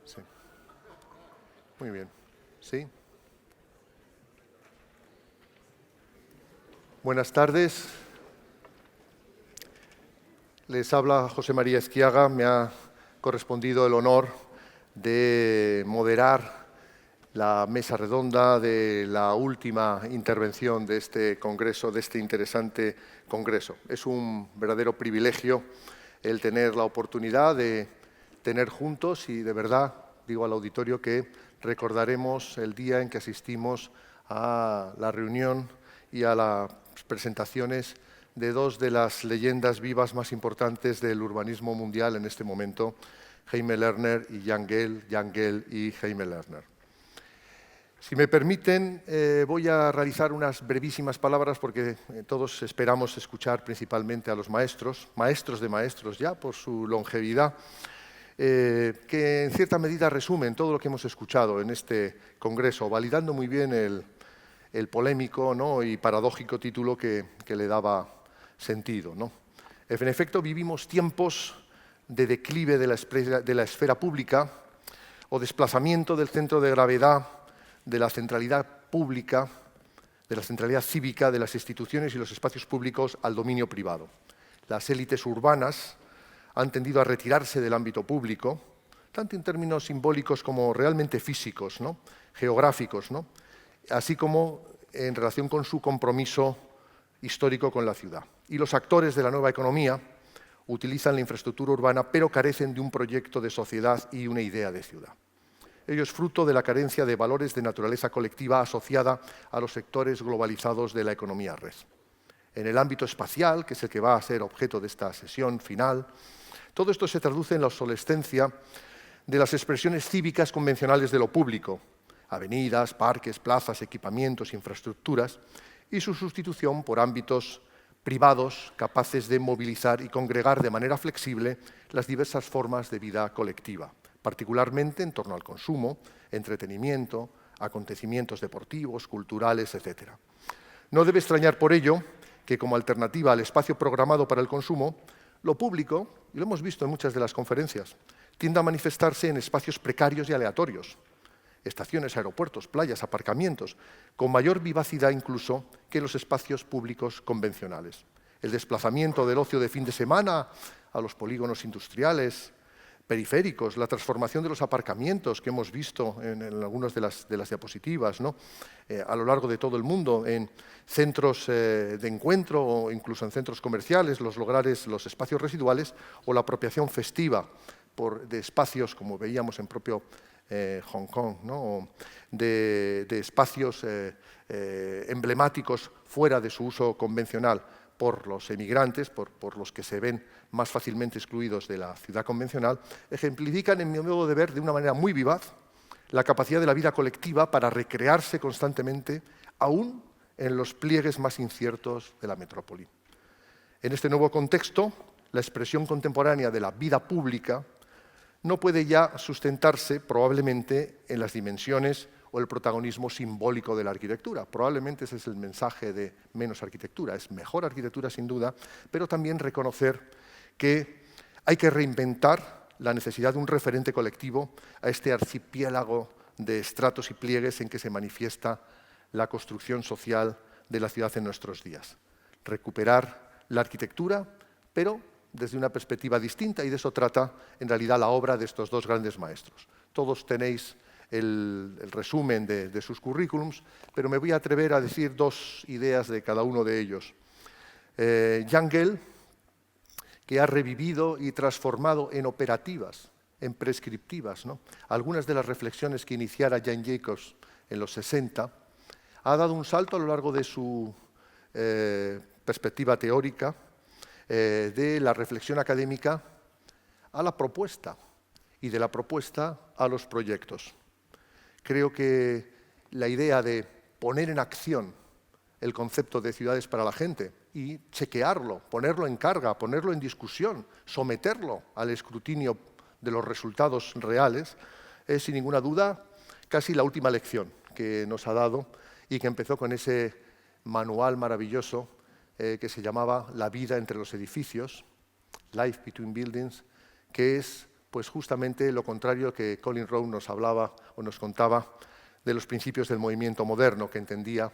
Sí. Muy bien. ¿Sí? Buenas tardes. Les habla José María EZQUIAGA. Me ha correspondido el honor de moderar la mesa redonda de la última intervención de este congreso, de este interesante congreso. Es un verdadero privilegio el tener la oportunidad de tener juntos, y de verdad digo al auditorio que recordaremos el día en que asistimos a la reunión y a las presentaciones de dos de las leyendas vivas más importantes del urbanismo mundial en este momento, JAIME LERNER y Jan GEHL y JAIME LERNER. Si me permiten, voy a realizar unas brevísimas palabras porque todos esperamos escuchar principalmente a los maestros de maestros ya por su longevidad, que en cierta medida resumen todo lo que hemos escuchado en este congreso, validando muy bien el polémico, ¿no?, y paradójico título que le daba sentido, ¿no? En efecto, vivimos tiempos de declive de la esfera pública o desplazamiento del centro de gravedad de la centralidad pública, de la centralidad cívica de las instituciones y los espacios públicos al dominio privado. Las élites urbanas han tendido a retirarse del ámbito público, tanto en términos simbólicos como realmente físicos, ¿no?, geográficos, ¿no?, así como en relación con su compromiso histórico con la ciudad. Y los actores de la nueva economía utilizan la infraestructura urbana, pero carecen de un proyecto de sociedad y una idea de ciudad. Ello es fruto de la carencia de valores de naturaleza colectiva asociada a los sectores globalizados de la economía red. En el ámbito espacial, que es el que va a ser objeto de esta sesión final, todo esto se traduce en la obsolescencia de las expresiones cívicas convencionales de lo público, avenidas, parques, plazas, equipamientos, infraestructuras, y su sustitución por ámbitos privados capaces de movilizar y congregar de manera flexible las diversas formas de vida colectiva, particularmente en torno al consumo, entretenimiento, acontecimientos deportivos, culturales, etc. No debe extrañar por ello que, como alternativa al espacio programado para el consumo, lo público, y lo hemos visto en muchas de las conferencias, tiende a manifestarse en espacios precarios y aleatorios, estaciones, aeropuertos, playas, aparcamientos, con mayor vivacidad incluso que los espacios públicos convencionales. El desplazamiento del ocio de fin de semana a los polígonos industriales, periféricos, la transformación de los aparcamientos que hemos visto en algunas de las diapositivas, ¿no?, a lo largo de todo el mundo, en centros de encuentro o incluso en centros comerciales, los lugares, los espacios residuales, o la apropiación festiva de espacios, como veíamos en propio Hong Kong, ¿no?, de espacios emblemáticos fuera de su uso convencional por los emigrantes, por los que se ven más fácilmente excluidos de la ciudad convencional, ejemplifican, en mi modo de ver, de una manera muy vivaz, la capacidad de la vida colectiva para recrearse constantemente, aún en los pliegues más inciertos de la metrópoli. En este nuevo contexto, la expresión contemporánea de la vida pública no puede ya sustentarse, probablemente, en las dimensiones o el protagonismo simbólico de la arquitectura. Probablemente ese es el mensaje de Menos arquitectura. Es mejor arquitectura, sin duda, pero también reconocer que hay que reinventar la necesidad de un referente colectivo a este archipiélago de estratos y pliegues en que se manifiesta la construcción social de la ciudad en nuestros días. Recuperar la arquitectura, pero desde una perspectiva distinta, y de eso trata en realidad la obra de estos dos grandes maestros. Todos tenéis el resumen de sus currículums, pero me voy a atrever a decir dos ideas de cada uno de ellos. Jan GEHL, que ha revivido y transformado en operativas, en prescriptivas, ¿no?, algunas de las reflexiones que iniciara Jane Jacobs en los 60, ha dado un salto a lo largo de su perspectiva teórica, de la reflexión académica a la propuesta, y de la propuesta a los proyectos. Creo que la idea de poner en acción el concepto de ciudades para la gente y chequearlo, ponerlo en carga, ponerlo en discusión, someterlo al escrutinio de los resultados reales, es sin ninguna duda casi la última lección que nos ha dado y que empezó con ese manual maravilloso que se llamaba La vida entre los edificios, Life Between Buildings, que es pues justamente lo contrario que Colin Rowe nos hablaba o nos contaba de los principios del movimiento moderno, que entendía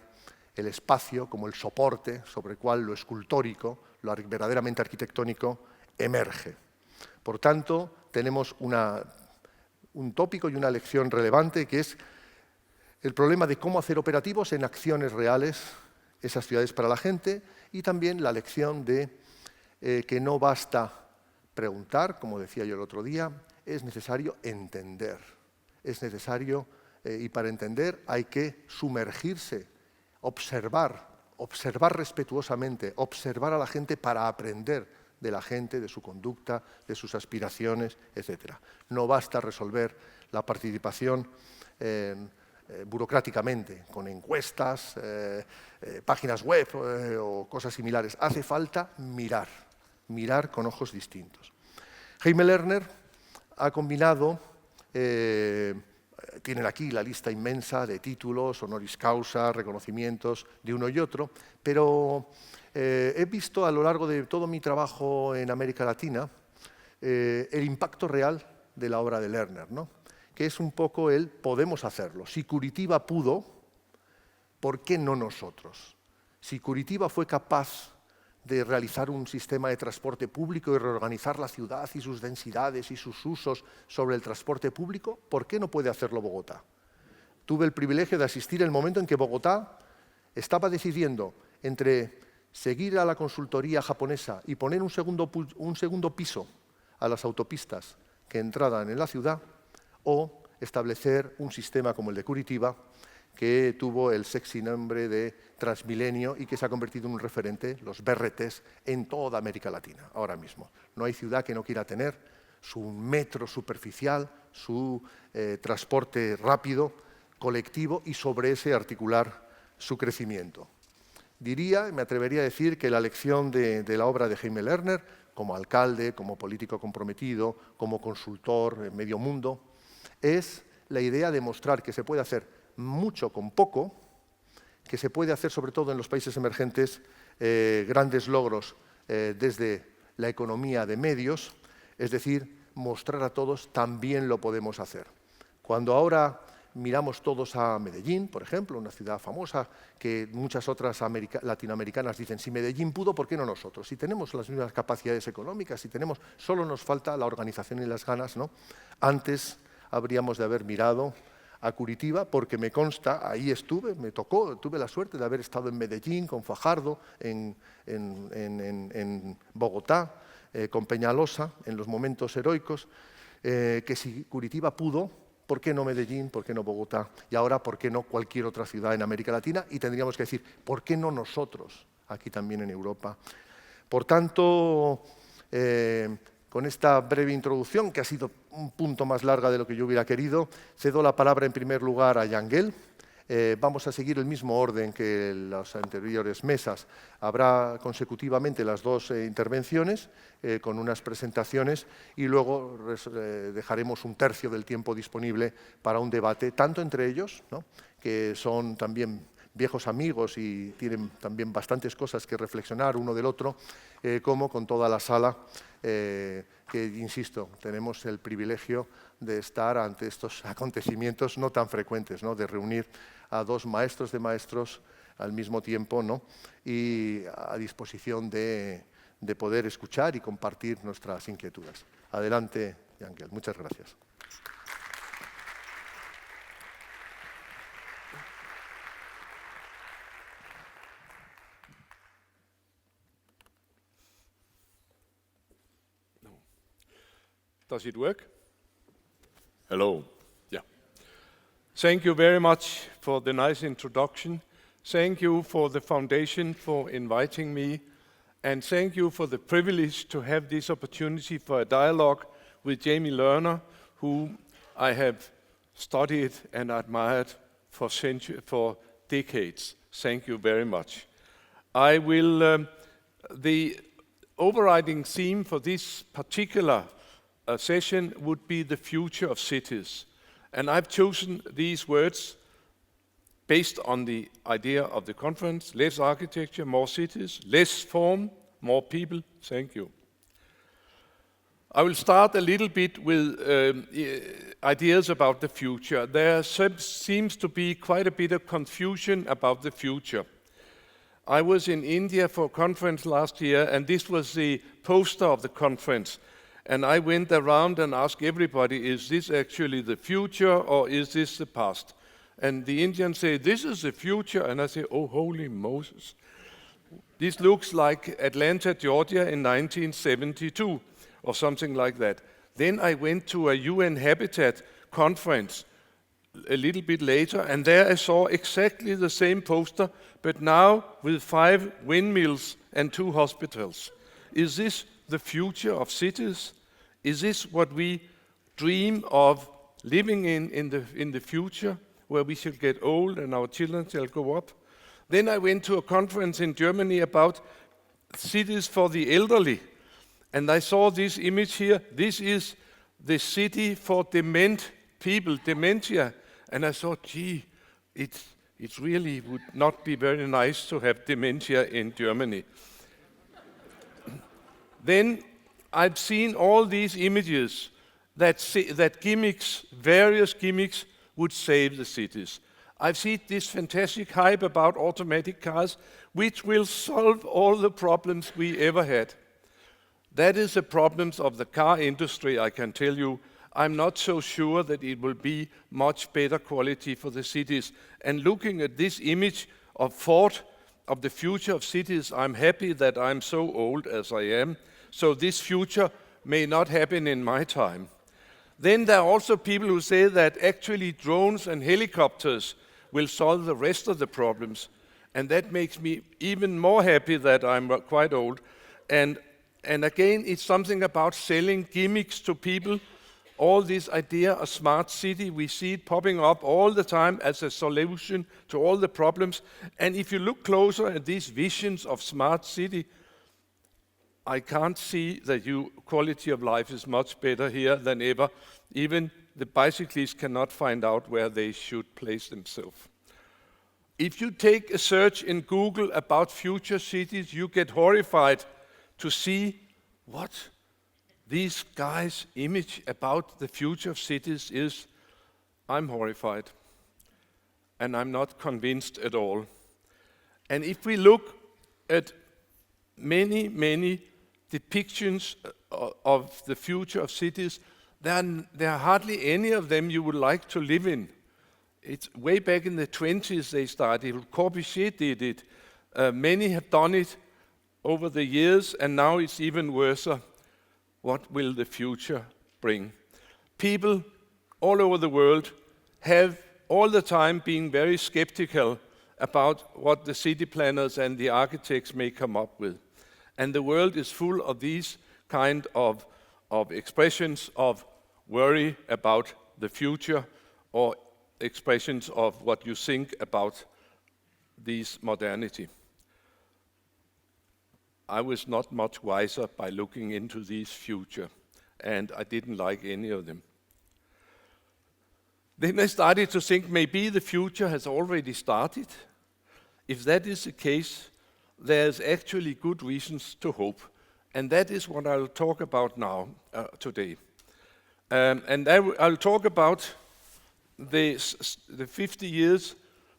el espacio como el soporte sobre el cual lo escultórico, lo verdaderamente arquitectónico, emerge. Por tanto, tenemos un tópico y una lección relevante, que es el problema de cómo hacer operativos en acciones reales esas ciudades para la gente, y también la lección de que no basta preguntar, como decía yo el otro día, es necesario entender. Es necesario, y para entender hay que sumergirse, observar respetuosamente, observar a la gente para aprender de la gente, de su conducta, de sus aspiraciones, etc. No basta resolver la participación burocráticamente, con encuestas, páginas web o cosas similares. Hace falta mirar con ojos distintos. JAIME LERNER ha combinado, tienen aquí la lista inmensa de títulos, honoris causa, reconocimientos de uno y otro, pero he visto a lo largo de todo mi trabajo en América Latina el impacto real de la obra de LERNER, ¿no? Que es un poco el podemos hacerlo. Si Curitiba pudo, ¿por qué no nosotros? Si Curitiba fue capaz de realizar un sistema de transporte público y reorganizar la ciudad y sus densidades y sus usos sobre el transporte público, ¿por qué no puede hacerlo Bogotá? Tuve el privilegio de asistir el momento en que Bogotá estaba decidiendo entre seguir a la consultoría japonesa y poner un segundo piso a las autopistas que entraran en la ciudad, o establecer un sistema como el de Curitiba, que tuvo el sexy nombre de Transmilenio y que se ha convertido en un referente, los BRTs, en toda América Latina, ahora mismo. No hay ciudad que no quiera tener su metro superficial, su transporte rápido, colectivo, y sobre ese articular su crecimiento. Diría, me atrevería a decir, que la lección de la obra de JAIME LERNER, como alcalde, como político comprometido, como consultor en medio mundo, es la idea de mostrar que se puede hacer mucho con poco, que se puede hacer sobre todo en los países emergentes grandes logros desde la economía de medios, es decir, mostrar a todos también lo podemos hacer. Cuando ahora miramos todos a Medellín, por ejemplo, una ciudad famosa que muchas otras latinoamericanas dicen, si Medellín pudo, ¿por qué no nosotros? Si tenemos las mismas capacidades económicas, si tenemos, solo nos falta la organización y las ganas, ¿no? Antes habríamos de haber mirado a Curitiba, porque me consta, ahí estuve, me tocó, tuve la suerte de haber estado en Medellín, con Fajardo, en Bogotá, con Peñalosa, en los momentos heroicos, que si Curitiba pudo, ¿por qué no Medellín? ¿Por qué no Bogotá? Y ahora, ¿por qué no cualquier otra ciudad en América Latina? Y tendríamos que decir, ¿por qué no nosotros, aquí también en Europa? Por tanto, con esta breve introducción, que ha sido un punto más larga de lo que yo hubiera querido, cedo la palabra en primer lugar a Yangel. Vamos a seguir el mismo orden que las anteriores mesas. Habrá consecutivamente las dos intervenciones con unas presentaciones y luego dejaremos un tercio del tiempo disponible para un debate, tanto entre ellos, ¿no?, que son también viejos amigos y tienen también bastantes cosas que reflexionar uno del otro, como con toda la sala, que, insisto, tenemos el privilegio de estar ante estos acontecimientos no tan frecuentes, ¿no?, de reunir a dos maestros de maestros al mismo tiempo, ¿no?, y a disposición de poder escuchar y compartir nuestras inquietudes. Adelante, Yangel. Muchas gracias. Does it work? Hello. Yeah. Thank you very much for the nice introduction. Thank you for the foundation for inviting me. And thank you for the privilege to have this opportunity for a dialogue with Jamie Lerner, whom I have studied and admired for decades. Thank you very much. The overriding theme for this particular session would be the future of cities. And I've chosen these words based on the idea of the conference: less architecture, more cities; less form, more people. Thank you. I will start a little bit with ideas about the future. There seems to be quite a bit of confusion about the future. I was in India for a conference last year, and this was the poster of the conference. And I went around and asked everybody, is this actually the future or is this the past? And the Indians say, this is the future. And I say, oh, holy Moses. This looks like Atlanta, Georgia in 1972 or something like that. Then I went to a UN Habitat conference a little bit later, and there I saw exactly the same poster, but now with 5 windmills and 2 hospitals. Is this the future of cities? Is this what we dream of living in the future, where we shall get old and our children shall grow up? Then I went to a conference in Germany about cities for the elderly, and I saw this image here. This is the city for dement people, dementia. And I thought, gee, it really would not be very nice to have dementia in Germany. Then I've seen all these images that gimmicks, various gimmicks, would save the cities. I've seen this fantastic hype about automatic cars, which will solve all the problems we ever had. That is the problems of the car industry, I can tell you. I'm not so sure that it will be much better quality for the cities. And looking at this image of Ford, of the future of cities, I'm happy that I'm so old as I am. So this future may not happen in my time. Then there are also people who say that actually drones and helicopters will solve the rest of the problems. And that makes me even more happy that I'm quite old. And again, it's something about selling gimmicks to people. All this idea of smart city, we see it popping up all the time as a solution to all the problems. And if you look closer at these visions of smart city, I can't see that quality of life is much better here than ever. Even the bicyclists cannot find out where they should place themselves. If you take a search in Google about future cities, you get horrified to see what these guys' image about the future of cities is. I'm horrified, and I'm not convinced at all. And if we look at many depictions of the future of cities, there are hardly any of them you would like to live in. It's way back in the 20s they started. Corbusier did it. Many have done it over the years, and now it's even worse. What will the future bring? People all over the world have all the time been very skeptical about what the city planners and the architects may come up with. And the world is full of these kind of expressions of worry about the future, or expressions of what you think about this modernity. I was not much wiser by looking into this future, and I didn't like any of them. Then I started to think maybe the future has already started. If that is the case, there's actually good reasons to hope. And that is what I'll talk about now, today. And I'll talk about the 50 years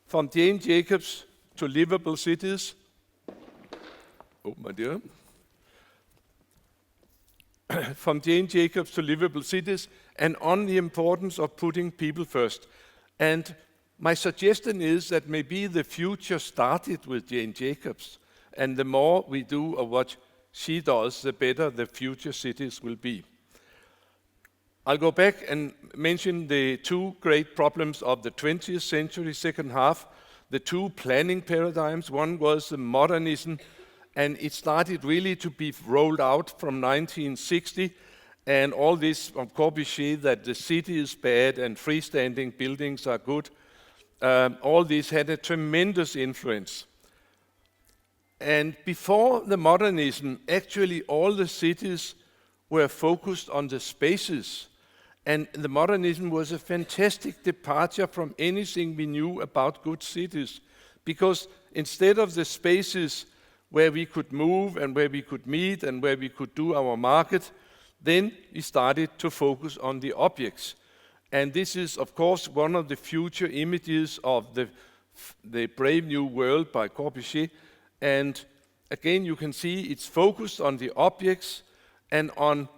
from Jane Jacobs to livable cities. Oh, my dear. From Jane Jacobs to livable cities, and on the importance of putting people first. And my suggestion is that maybe the future started with Jane Jacobs, and the more we do of what she does, the better the future cities will be. I'll go back and mention the 2 great problems of the 20th century, second half, the 2 planning paradigms. One was the modernism, and it started really to be rolled out from 1960, and all this from Corbusier, that the city is bad and freestanding buildings are good. All this had a tremendous influence. And before the modernism, actually all the cities were focused on the spaces. And the modernism was a fantastic departure from anything we knew about good cities. Because instead of the spaces where we could move and where we could meet and where we could do our market, Then we started to focus on the objects. And this is, of course, one of the future images of the Brave New World by Corbusier. And again, you can see it's focused on the objects and on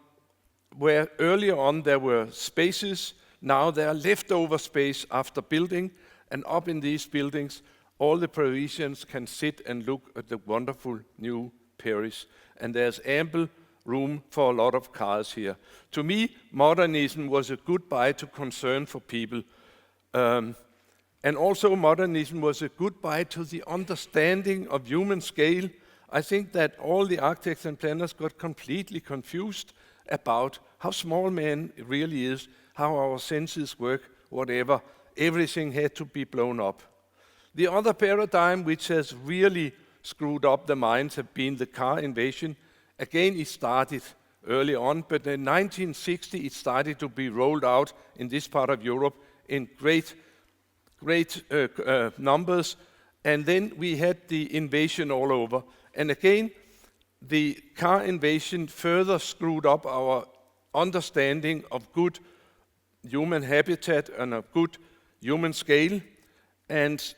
where earlier on there were spaces. Now there are leftover space after building, and up in these buildings, all the Parisians can sit and look at the wonderful new Paris. And there's ample room for a lot of cars here. To me, modernism was a goodbye to concern for people. And also modernism was a goodbye to the understanding of human scale. I think that all the architects and planners got completely confused about how small man really is, how our senses work, whatever. Everything had to be blown up. The other paradigm which has really screwed up the minds have been the car invasion. Again, it started early on, but in 1960 it started to be rolled out in this part of Europe in great numbers. And then we had the invasion all over. And again, the car invasion further screwed up our understanding of good human habitat and of good human scale. And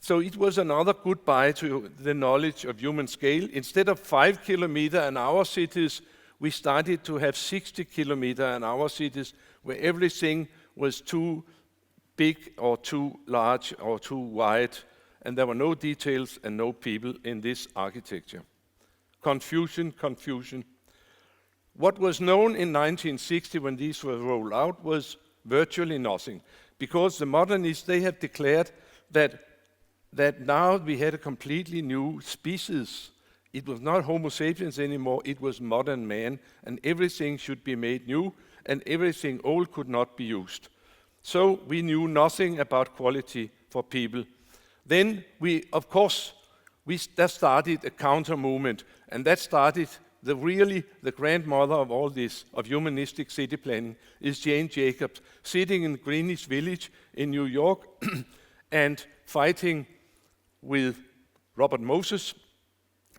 so it was another goodbye to the knowledge of human scale. Instead of 5 kilometer an hour cities, we started to have 60 kilometer an hour cities where everything was too big or too large or too wide, and there were no details and no people in this architecture. Confusion, confusion. What was known in 1960 when these were rolled out was virtually nothing, because the modernists, they have declared that now we had a completely new species. It was not Homo sapiens anymore, it was modern man, and everything should be made new, and everything old could not be used. So we knew nothing about quality for people. Then that started a counter movement, and that started the grandmother of all this, of humanistic city planning, is Jane Jacobs, sitting in Greenwich Village in New York and fighting with Robert Moses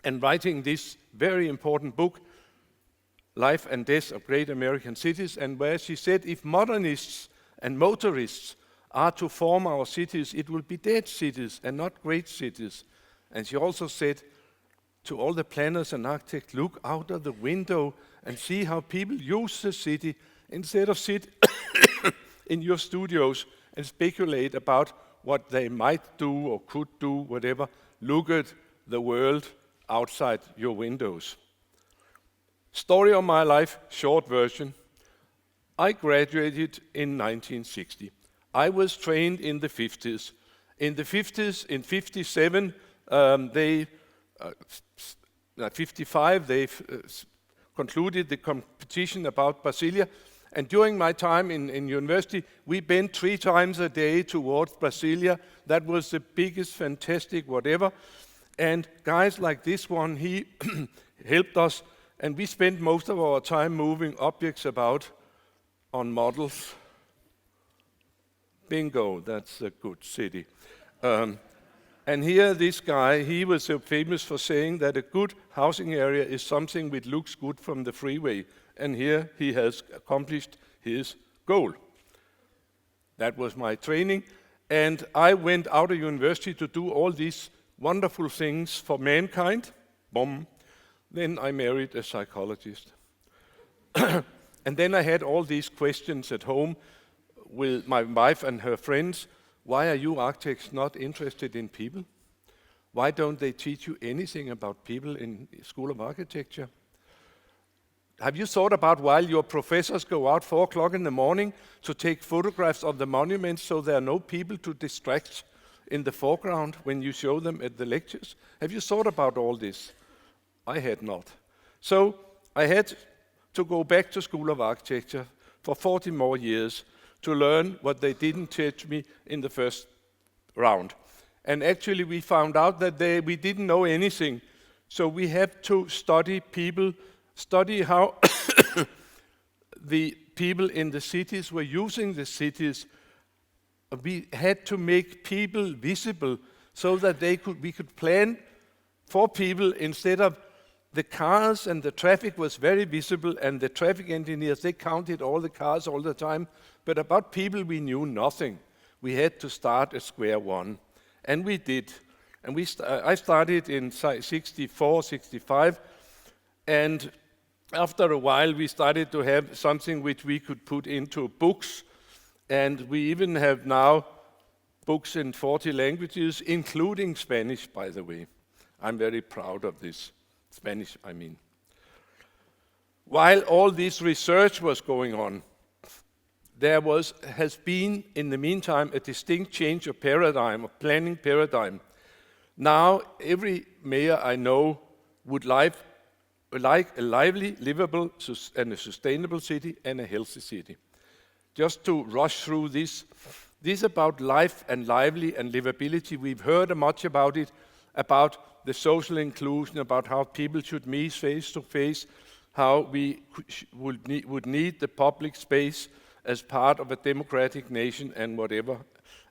and writing this very important book, Life and Death of Great American Cities, and where she said if modernists and motorists are to form our cities, it will be dead cities and not great cities. And she also said to all the planners and architects, look out of the window and see how people use the city instead of sit in your studios and speculate about what they might do or could do, whatever. Look at the world outside your windows. Story of my life, short version. I graduated in 1960. I was trained in the 50s. In the 50s, in 57, 55, they concluded the competition about Brasilia. And during my time in university, we went 3 times a day towards Brasilia. That was the biggest, fantastic, whatever. And guys like this one, he helped us. And we spent most of our time moving objects about on models. Bingo, that's a good city. And here, this guy, he was so famous for saying that a good housing area is something which looks good from the freeway. And here he has accomplished his goal. That was my training. And I went out of university to do all these wonderful things for mankind. Boom. Then I married a psychologist. And then I had all these questions at home with my wife and her friends. Why are you architects not interested in people? Why don't they teach you anything about people in School of Architecture? Have you thought about while your professors go out 4 o'clock in the morning to take photographs of the monuments so there are no people to distract in the foreground when you show them at the lectures? Have you thought about all this? I had not. So I had to go back to School of Architecture for 40 more years to learn what they didn't teach me in the first round. And actually we found out that we didn't know anything. So we had to study people, study how the people in the cities were using the cities. We had to make people visible so that we could plan for people instead of the cars and the traffic was very visible, and the traffic engineers, they counted all the cars all the time, but about people we knew nothing. We had to start at square one, and we did. And I started in 64, 65, and after a while we started to have something which we could put into books, and we even have now books in 40 languages, including Spanish, by the way. I'm very proud of this. Spanish, I mean. While all this research was going on, there has been, in the meantime, a distinct change of paradigm, of planning paradigm. Now, every mayor I know would like a lively, livable, and a sustainable city and a healthy city. Just to rush through this about life and lively and livability, we've heard much about it, about the social inclusion, about how people should meet face to face, how we would need the public space as part of a democratic nation and whatever.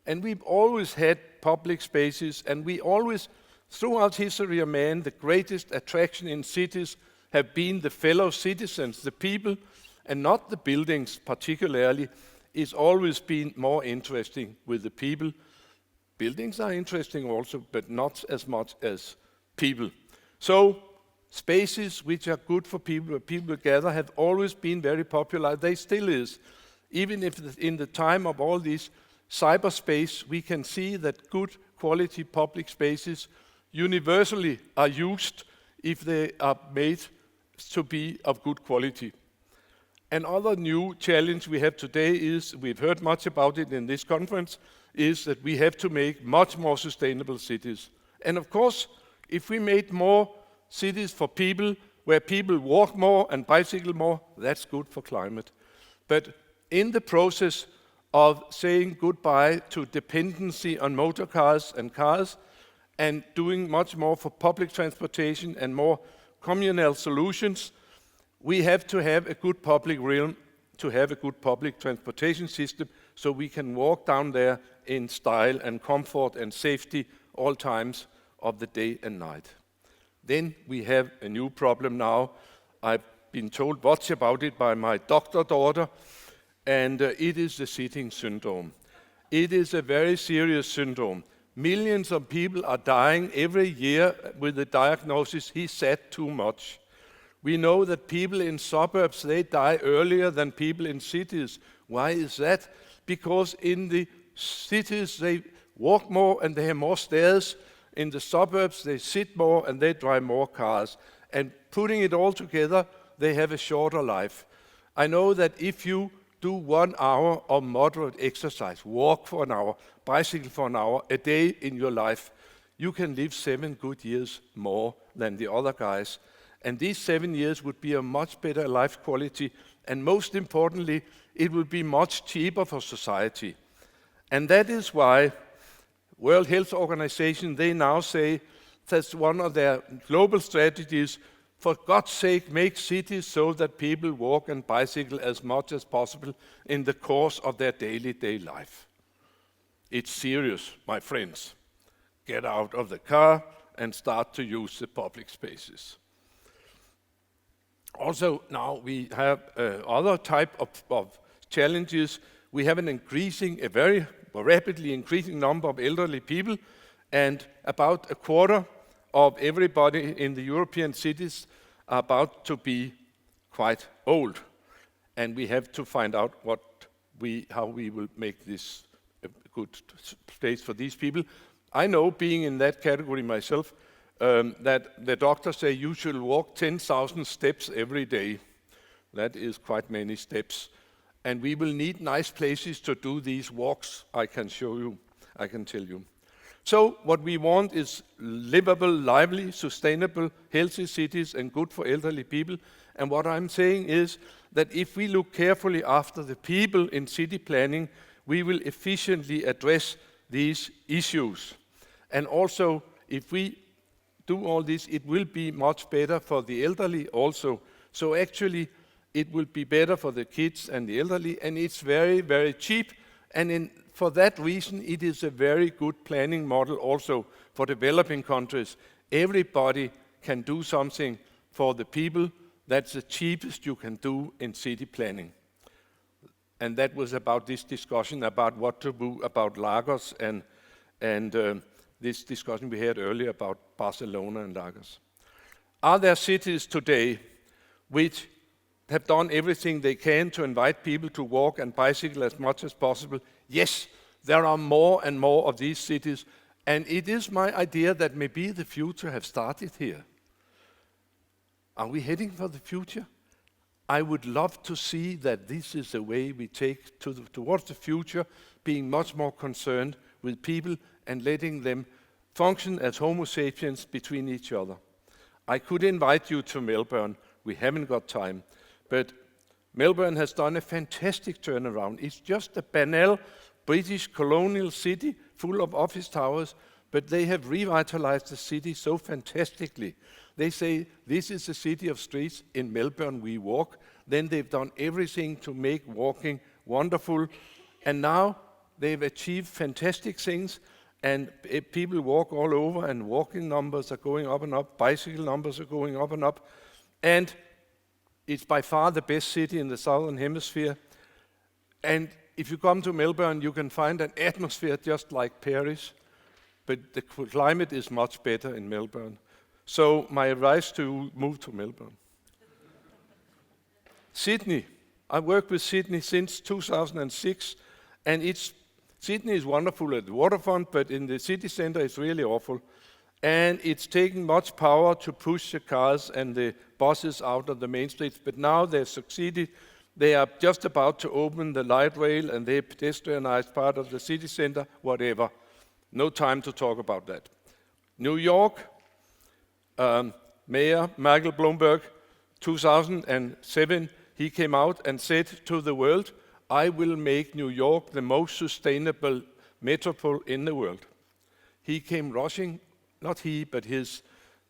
And we've always had public spaces, and we always, throughout history of man, the greatest attraction in cities have been the fellow citizens, the people, and not the buildings particularly. It's always been more interesting with the people. Buildings are interesting also, but not as much as people. So spaces which are good for people, where people gather, have always been very popular. They still is. Even if in the time of all this cyberspace, we can see that good quality public spaces universally are used if they are made to be of good quality. Another new challenge we have today is, we've heard much about it in this conference, is that we have to make much more sustainable cities. And of course, if we made more cities for people, where people walk more and bicycle more, that's good for climate. But in the process of saying goodbye to dependency on motor cars and cars, and doing much more for public transportation and more communal solutions, we have to have a good public realm, to have a good public transportation system, so we can walk down there in style and comfort and safety all times of the day and night. Then we have a new problem now. I've been told much about it by my doctor daughter, and it is the sitting syndrome. It is a very serious syndrome. Millions of people are dying every year with the diagnosis, he sat too much. We know that people in suburbs, they die earlier than people in cities. Why is that? Because in the cities, they walk more and they have more stairs. In the suburbs, they sit more and they drive more cars. And putting it all together, they have a shorter life. I know that if you do 1 hour of moderate exercise, walk for an hour, bicycle for an hour a day in your life, you can live 7 good years more than the other guys. And these 7 years would be a much better life quality, and most importantly, it would be much cheaper for society. And that is why World Health Organization, they now say that's one of their global strategies, for God's sake, make cities so that people walk and bicycle as much as possible in the course of their daily life. It's serious, my friends. Get out of the car and start to use the public spaces. Also, now we have other type of challenges. We have a very rapidly increasing number of elderly people, and about a quarter of everybody in the European cities are about to be quite old. And we have to find out how we will make this a good place for these people. I know, being in that category myself, that the doctors say you should walk 10,000 steps every day. That is quite many steps. And we will need nice places to do these walks, I can show you, I can tell you. So what we want is livable, lively, sustainable, healthy cities and good for elderly people. And what I'm saying is that if we look carefully after the people in city planning, we will efficiently address these issues. And also, if we do all this, it will be much better for the elderly also. So actually, it will be better for the kids and the elderly, and it's very, very cheap. And for that reason, it is a very good planning model also for developing countries. Everybody can do something for the people, that's the cheapest you can do in city planning. And that was about this discussion about what to do about Lagos and this discussion we had earlier about Barcelona and Lagos. Are there cities today which have done everything they can to invite people to walk and bicycle as much as possible? Yes, there are more and more of these cities, and it is my idea that maybe the future have started here. Are we heading for the future? I would love to see that this is the way we take towards the future, being much more concerned with people and letting them function as Homo sapiens between each other. I could invite you to Melbourne. We haven't got time. But Melbourne has done a fantastic turnaround. It's just a banal British colonial city full of office towers, but they have revitalized the city so fantastically. They say, this is a city of streets. In Melbourne we walk. Then they've done everything to make walking wonderful. And now they've achieved fantastic things. And people walk all over, and walking numbers are going up and up. Bicycle numbers are going up and up. And it's by far the best city in the Southern Hemisphere. And if you come to Melbourne, you can find an atmosphere just like Paris. But the climate is much better in Melbourne. So my advice to move to Melbourne. Sydney. I worked with Sydney since 2006, and Sydney is wonderful at the waterfront, but in the city center it's really awful. And it's taken much power to push the cars and the buses out of the main streets, but now they've succeeded. They are just about to open the light rail and they pedestrianized part of the city center, whatever. No time to talk about that. New York, Mayor Michael Bloomberg, 2007, he came out and said to the world, I will make New York the most sustainable metropole in the world. He came rushing, not he, but his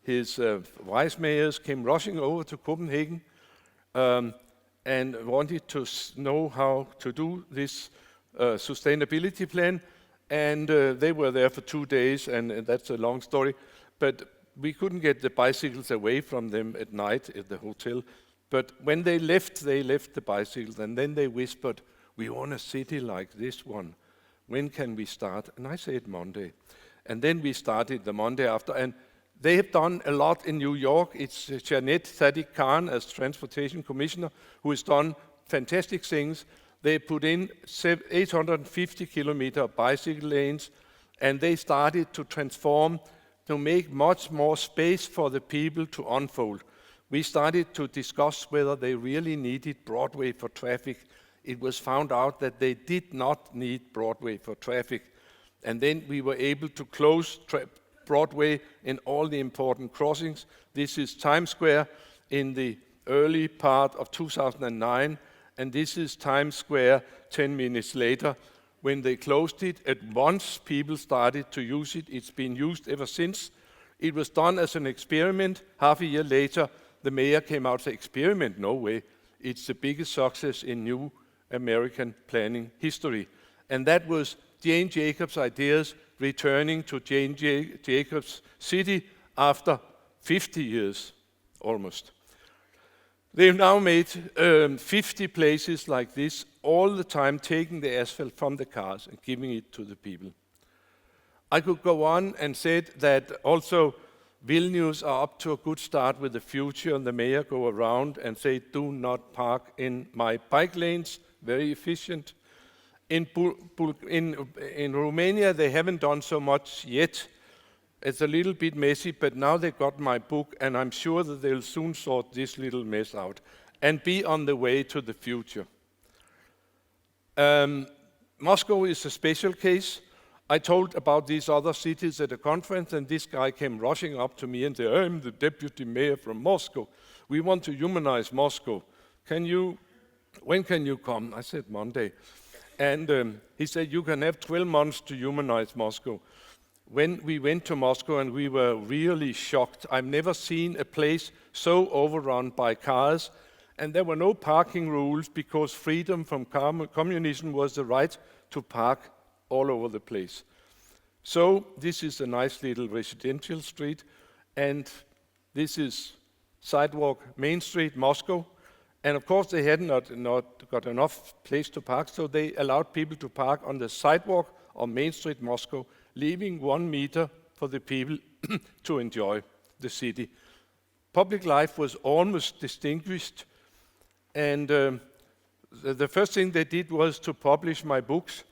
vice mayors came rushing over to Copenhagen and wanted to know how to do this sustainability plan. And they were there for 2 days, and that's a long story. But we couldn't get the bicycles away from them at night at the hotel. But when they left the bicycles, and then they whispered, we want a city like this one. When can we start? And I said Monday. And then we started the Monday after. And they have done a lot in New York. It's Janet Sadiq Khan as Transportation Commissioner who has done fantastic things. They put in 850 kilometer bicycle lanes, and they started to transform, to make much more space for the people to unfold. We started to discuss whether they really needed Broadway for traffic. It was found out that they did not need Broadway for traffic. And then we were able to close Broadway in all the important crossings. This is Times Square in the early part of 2009. And this is Times Square 10 minutes later. When they closed it, at once people started to use it. It's been used ever since. It was done as an experiment. Half a year later, the mayor came out and said, experiment? No way. It's the biggest success in new American planning history. And that was Jane Jacobs' ideas returning to Jane Jacobs' city after 50 years, almost. They've now made 50 places like this, all the time taking the asphalt from the cars and giving it to the people. I could go on and said that also Vilnius are up to a good start with the future, and the mayor go around and say, do not park in my bike lanes, very efficient. In Romania, they haven't done so much yet. It's a little bit messy, but now they got my book, and I'm sure that they'll soon sort this little mess out and be on the way to the future. Moscow is a special case. I told about these other cities at a conference, and this guy came rushing up to me and said, I'm the deputy mayor from Moscow. We want to humanize Moscow. When can you come? I said, Monday. And he said, you can have 12 months to humanize Moscow. When we went to Moscow, and we were really shocked. I've never seen a place so overrun by cars, and there were no parking rules because freedom from communism was the right to park all over the place. So this is a nice little residential street, and this is sidewalk, Main Street, Moscow. And of course, they had not got enough place to park, so they allowed people to park on the sidewalk on Main Street, Moscow, leaving 1 meter for the people to enjoy the city. Public life was almost distinguished, and the first thing they did was to publish my books.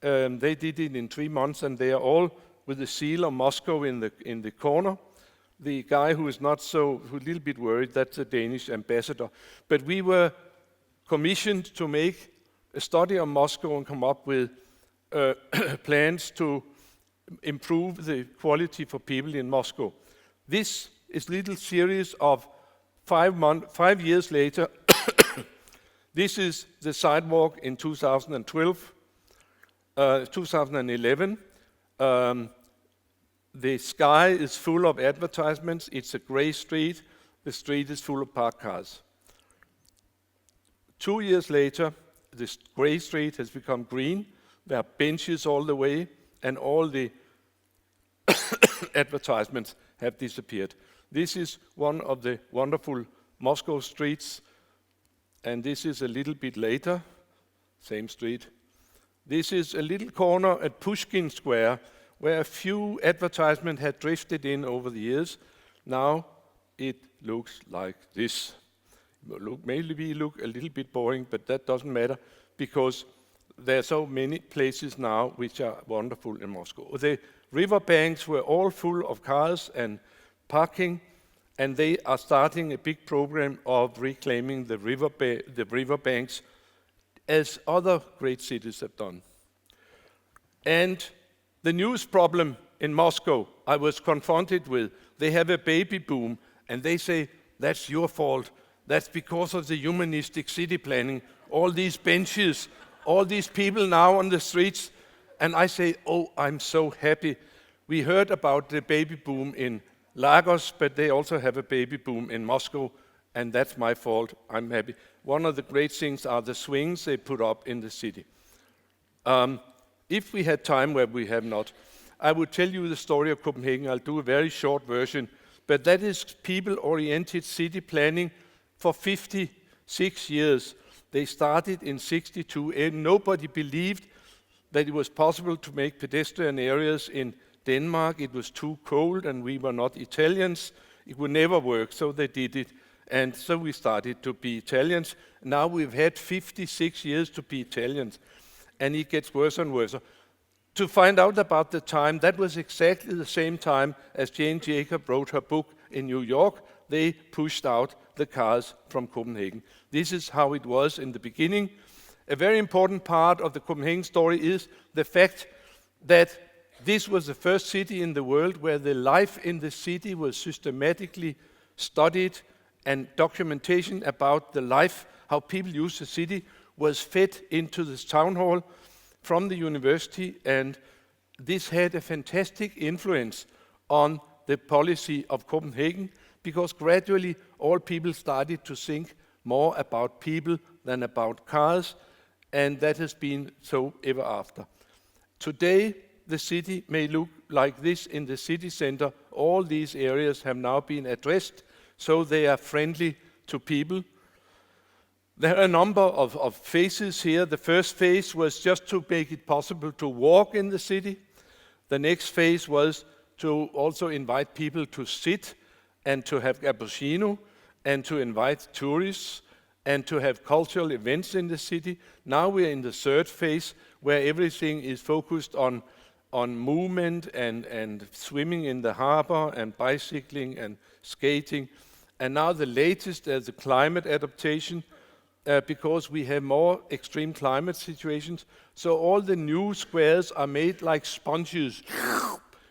They did it in 3 months, and they are all with the seal of Moscow in the corner. The guy who's a little bit worried, that's the Danish ambassador. But we were commissioned to make a study of Moscow and come up with plans to improve the quality for people in Moscow. This is a little series of 5 years later. This is the sidewalk in 2012, 2011. The sky is full of advertisements. It's a gray street. The street is full of parked cars. 2 years later, this gray street has become green. There are benches all the way, and all the advertisements have disappeared. This is one of the wonderful Moscow streets, and this is a little bit later, same street. This is a little corner at Pushkin Square, where a few advertisements had drifted in over the years. Now it looks like this. Maybe look a little bit boring, but that doesn't matter, because there are so many places now which are wonderful in Moscow. The riverbanks were all full of cars and parking, and they are starting a big program of reclaiming the riverbanks, as other great cities have done. And the news problem in Moscow I was confronted with, they have a baby boom, and they say, that's your fault. That's because of the humanistic city planning. All these benches, all these people now on the streets. And I say, oh, I'm so happy. We heard about the baby boom in Lagos, but they also have a baby boom in Moscow, and that's my fault. I'm happy. One of the great things are the swings they put up in the city. If we had time, where we have not, I would tell you the story of Copenhagen. I'll do a very short version, but that is people-oriented city planning for 56 years. They started in 62, and nobody believed that it was possible to make pedestrian areas in Denmark. It was too cold, and we were not Italians. It would never work, so they did it. And so we started to be Italians. Now we've had 56 years to be Italians, and it gets worse and worse. To find out about the time, that was exactly the same time as Jane Jacob wrote her book in New York. They pushed out the cars from Copenhagen. This is how it was in the beginning. A very important part of the Copenhagen story is the fact that this was the first city in the world where the life in the city was systematically studied, and documentation about the life, how people use the city, was fed into this town hall from the university, and this had a fantastic influence on the policy of Copenhagen, because gradually all people started to think more about people than about cars, and that has been so ever after. Today, the city may look like this in the city center. All these areas have now been addressed, so they are friendly to people. There are a number of phases here. The first phase was just to make it possible to walk in the city. The next phase was to also invite people to sit and to have cappuccino and to invite tourists and to have cultural events in the city. Now we're in the third phase, where everything is focused on movement and swimming in the harbor and bicycling and skating. And now the latest is the climate adaptation, because we have more extreme climate situations. So all the new squares are made like sponges,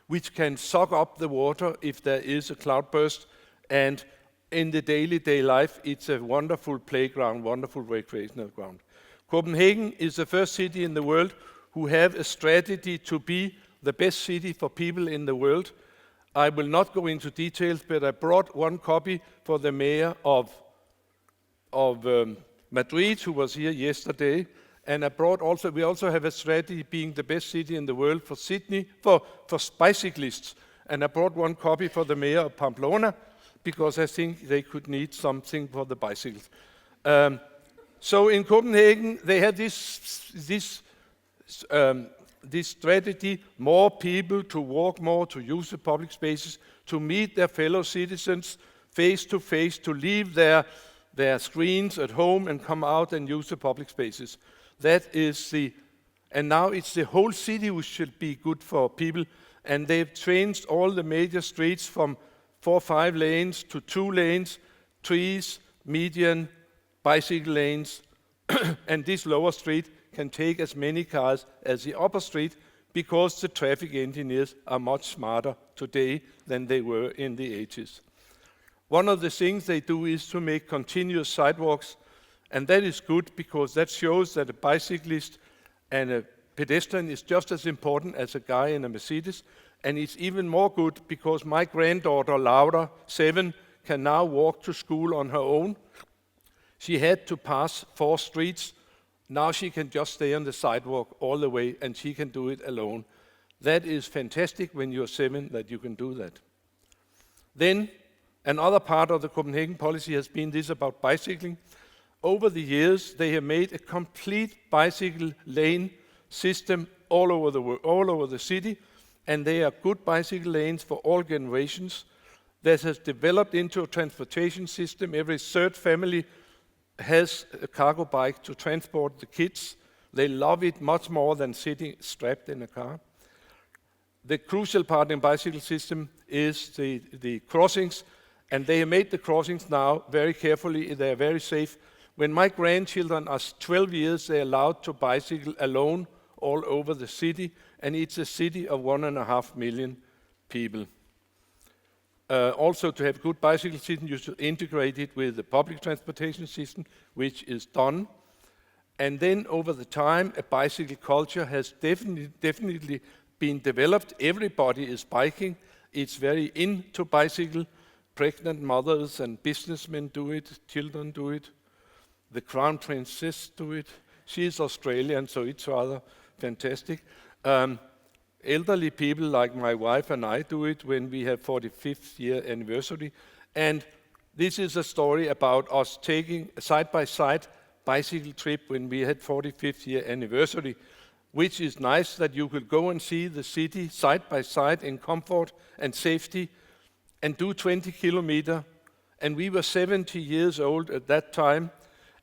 which can suck up the water if there is a cloudburst. And in the day life, it's a wonderful playground, wonderful recreational ground. Copenhagen is the first city in the world who have a strategy to be the best city for people in the world. I will not go into details, but I brought one copy for the mayor of Madrid, who was here yesterday. And we also have a strategy being the best city in the world for Sydney, for bicyclists. And I brought one copy for the mayor of Pamplona, because I think they could need something for the bicycles. So in Copenhagen, they had this strategy, more people to walk more, to use the public spaces, to meet their fellow citizens face to face, to leave their screens at home and come out and use the public spaces. That is and now it's the whole city which should be good for people, and they've changed all the major streets from 4 or 5 lanes to 2 lanes, trees, median, bicycle lanes, and this lower street can take as many cars as the upper street because the traffic engineers are much smarter today than they were in the 80s. One of the things they do is to make continuous sidewalks, and that is good because that shows that a bicyclist and a pedestrian is just as important as a guy in a Mercedes, and it's even more good because my granddaughter, Laura, 7, can now walk to school on her own. She had to pass 4 streets. Now she can just stay on the sidewalk all the way, and she can do it alone. That is fantastic when you're 7 that you can do that. Then, another part of the Copenhagen policy has been this about bicycling. Over the years, they have made a complete bicycle lane system all over the city, and they are good bicycle lanes for all generations. That has developed into a transportation system. Every 3rd family has a cargo bike to transport the kids. They love it much more than sitting strapped in a car. The crucial part in bicycle system is the crossings, and they have made the crossings now very carefully. They are very safe. When my grandchildren are 12 years, they are allowed to bicycle alone all over the city, and it's a city of 1.5 million people. Also, to have a good bicycle system, you should integrate it with the public transportation system, which is done. And then over the time, a bicycle culture has definitely been developed. Everybody is biking. It's very into bicycle. Pregnant mothers and businessmen do it. Children do it. The Crown Princess do it. She's Australian, so it's rather fantastic. Elderly people like my wife and I do it when we have 45th year anniversary. And this is a story about us taking a side-by-side bicycle trip when we had 45th year anniversary, which is nice that you could go and see the city side-by-side in comfort and safety and do 20 kilometers. And we were 70 years old at that time.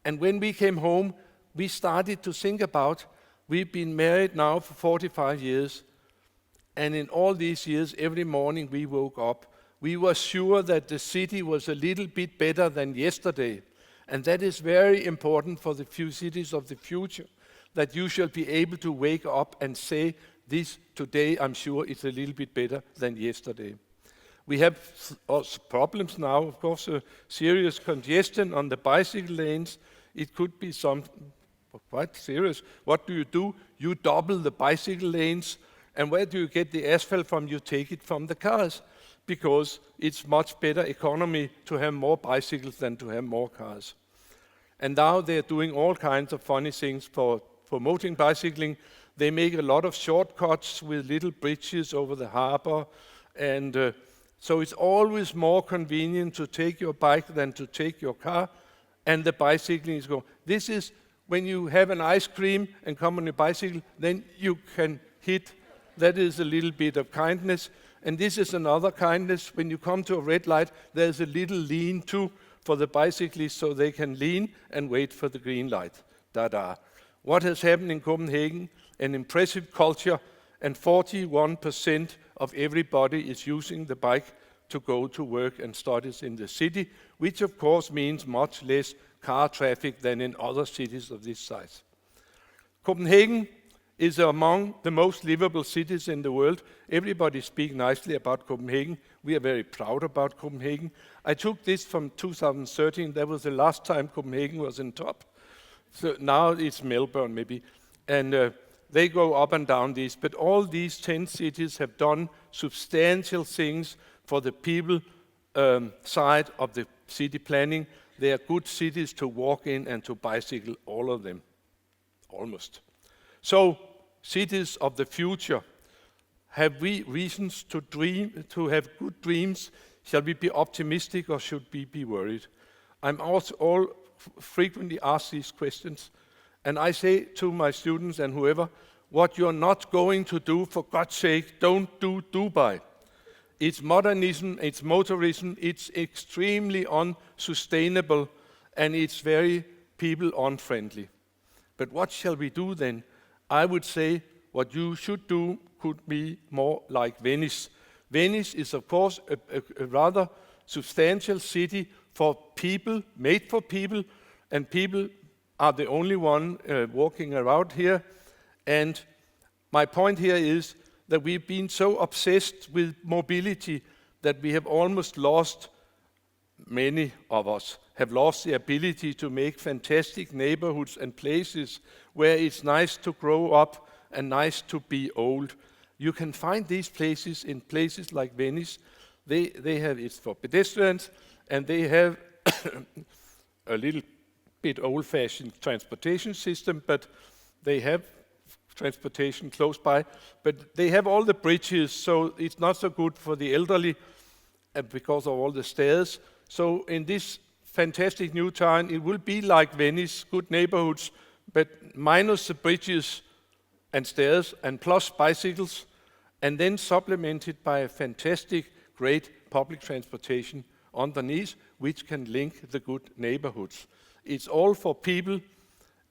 And when we came home, we started to think about, we've been married now for 45 years. And in all these years, every morning we woke up, we were sure that the city was a little bit better than yesterday. And that is very important for the few cities of the future, that you shall be able to wake up and say, this today, I'm sure it's a little bit better than yesterday. We have also problems now, of course, serious congestion on the bicycle lanes. It could be quite serious. What do? You double the bicycle lanes. And where do you get the asphalt from? You take it from the cars, because it's much better economy to have more bicycles than to have more cars. And now they're doing all kinds of funny things for promoting bicycling. They make a lot of shortcuts with little bridges over the harbor. And so it's always more convenient to take your bike than to take your car. And the bicycling is going. This is when you have an ice cream and come on a bicycle, then you can hit. That is a little bit of kindness. And this is another kindness. When you come to a red light, there's a little lean too for the bicyclists so they can lean and wait for the green light. What has happened in Copenhagen? An impressive culture, and 41% of everybody is using the bike to go to work and studies in the city, which of course means much less car traffic than in other cities of this size. Copenhagen is among the most livable cities in the world. Everybody speaks nicely about Copenhagen. We are very proud about Copenhagen. I took this from 2013. That was the last time Copenhagen was in top. So now it's Melbourne maybe. And they go up and down these. But all these 10 cities have done substantial things for the people side of the city planning. They are good cities to walk in and to bicycle, all of them, almost. So, cities of the future, have we reasons to dream, to have good dreams? Shall we be optimistic or should we be worried? I'm also frequently asked these questions, and I say to my students and whoever, what you're not going to do, for God's sake, don't do Dubai. It's modernism, it's motorism, it's extremely unsustainable, and it's very people unfriendly. But what shall we do then? I would say what you should do could be more like Venice. Venice is, of course, a rather substantial city for people, made for people, and people are the only one walking around here. And my point here is that we've been so obsessed with mobility that we have almost lost, many of us have lost the ability to make fantastic neighborhoods and places where it's nice to grow up and nice to be old. You can find these places in places like Venice. They have, it's for pedestrians, and they have a little bit old-fashioned transportation system, but they have transportation close by. But they have all the bridges, so it's not so good for the elderly because of all the stairs. So in this fantastic new town, it will be like Venice, good neighborhoods, but minus the bridges and stairs and plus bicycles, and then supplemented by a fantastic, great public transportation underneath, which can link the good neighborhoods. It's all for people,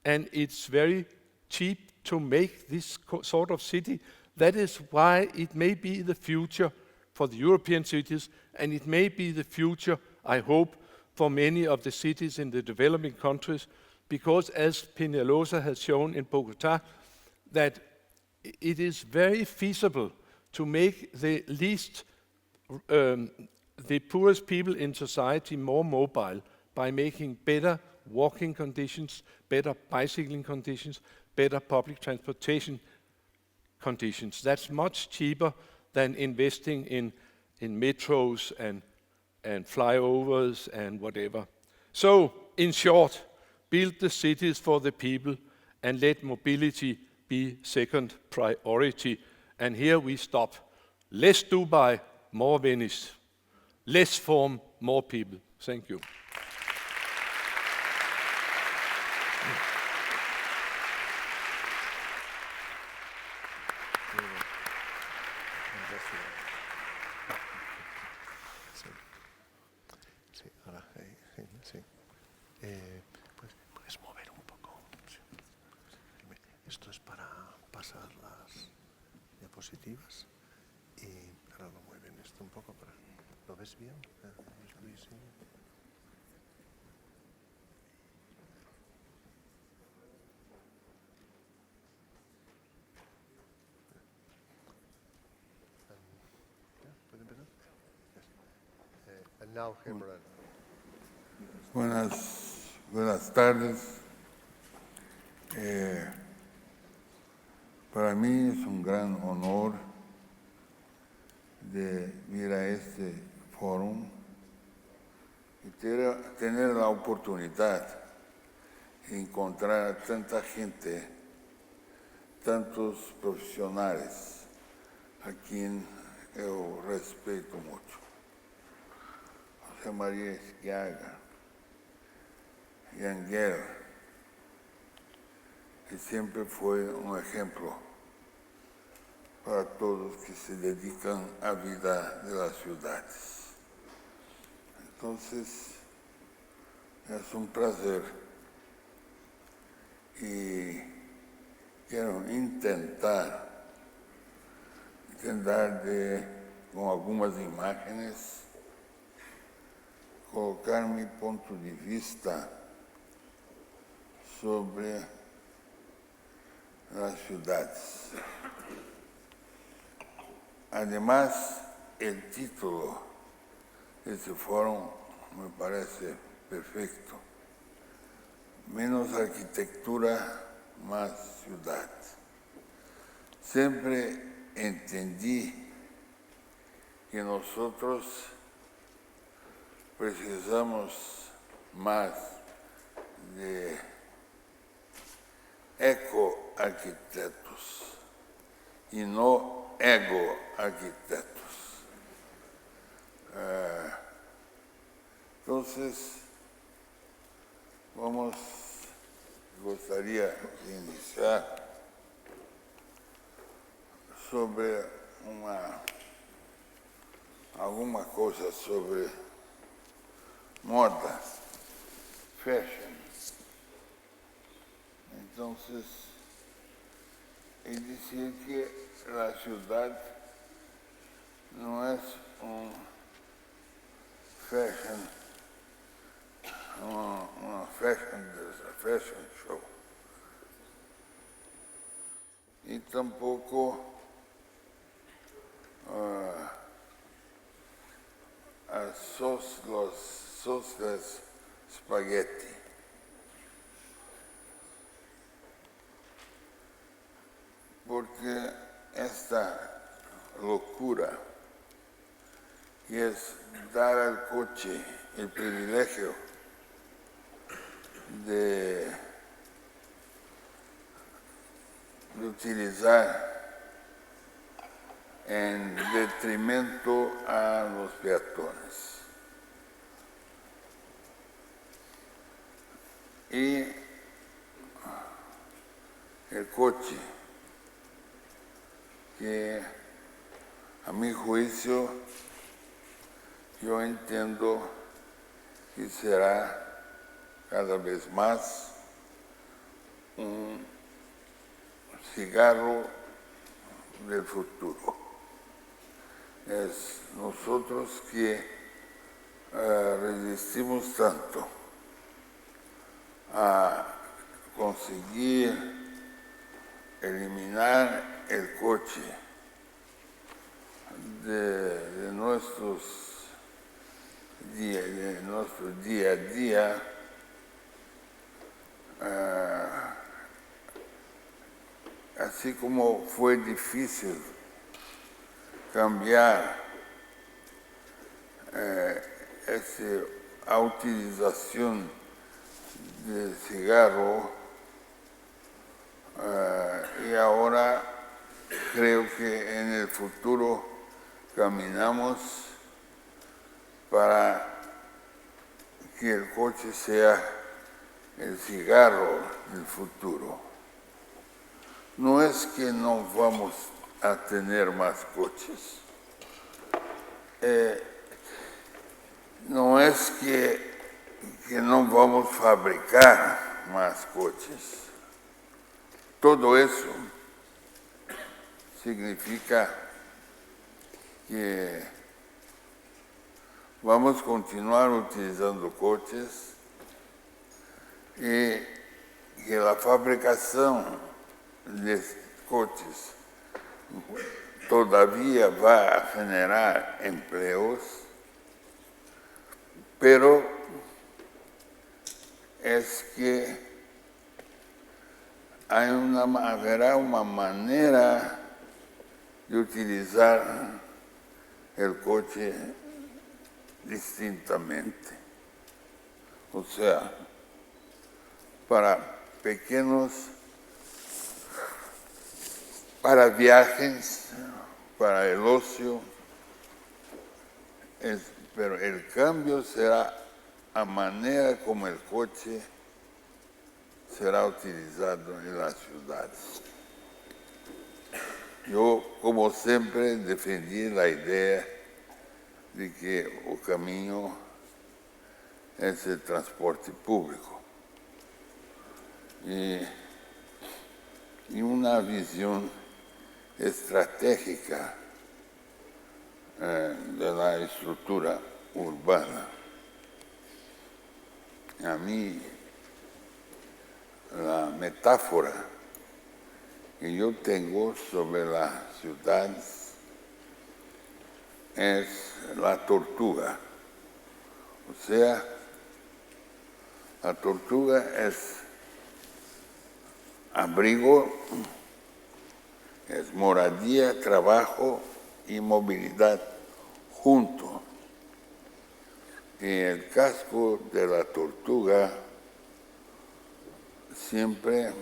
and it's very cheap to make this sort of city. That is why it may be the future for the European cities, and it may be the future, I hope, for many of the cities in the developing countries, because as Peñalosa has shown in Bogota, that it is very feasible to make the poorest people in society more mobile by making better walking conditions, better bicycling conditions, better public transportation conditions. That's much cheaper than investing in metros and flyovers and whatever. So, in short, build the cities for the people and let mobility be second priority. And here we stop. Less Dubai, more Venice. Less form, more people. Thank you. Puedes mover un poco. Esto es para pasar las diapositivas y ahora lo mueven esto un poco. ¿Lo ves bien, Luis? ¿Puede empezar? And now, Hemran. Buenas tardes. Para mí es un gran honor de ir a este foro y tener la oportunidad de encontrar a tanta gente, tantos profesionales a quien yo respeto mucho. José María EZQUIAGA, GEHL, que siempre fue un ejemplo para todos que se dedican a la vida de las ciudades. Entonces, es un placer y quiero intentar con algunas imágenes, colocar mi punto de vista sobre las ciudades. Además, el título de este foro me parece perfecto. Menos arquitectura, más ciudad. Siempre entendí que nosotros precisamos más de ecoarquitectos y no ego-arquitectos. Entonces, gostaria de iniciar sobre alguma coisa sobre moda, fashion. Então, ele dizia que a cidade não é fashion, uma fashion show. E tampouco los spaghetti. Porque esta loucura que é dar al coche el privilegio de utilizar en detrimento a los peatones. Y el coche, que a mi juicio yo entiendo que será cada vez más un cigarro del futuro. Es nosotros que resistimos tanto a conseguir eliminar el coche de nuestro día a día, así como fue difícil cambiar esa utilización del cigarro, y ahora creo que en el futuro caminamos para que el coche sea el cigarro del futuro. No es que no vamos a tener más coches, no es que no vamos a fabricar más coches. Todo eso significa que vamos a continuar utilizando coches y que la fabricación de coches todavía va a generar empleos, pero es que habrá una manera de utilizar el coche distintamente. O sea, para viajes, para el ocio, pero el cambio será a manera como el coche será utilizado en las ciudades. Yo, como siempre, defendí la idea de que el camino es el transporte público. Y una visión estratégica de la estructura urbana. A mí, la metáfora que yo tengo sobre la ciudad es la tortuga. O sea, la tortuga es abrigo, es moradía, trabajo y movilidad juntos. Y el casco de la tortuga siempre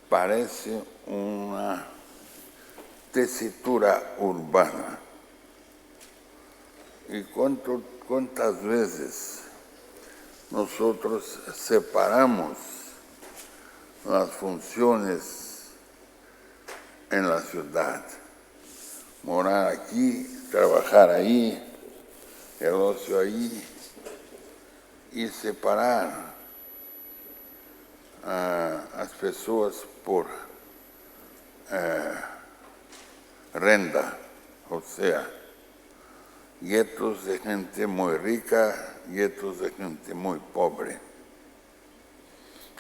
parece una tesitura urbana. y cuántas veces nosotros separamos las funciones en la ciudad. Morar aquí, trabajar ahí, el ocio ahí, y separar a las pessoas por renda, o sea, guetos de gente muy rica, guetos de gente muy pobre.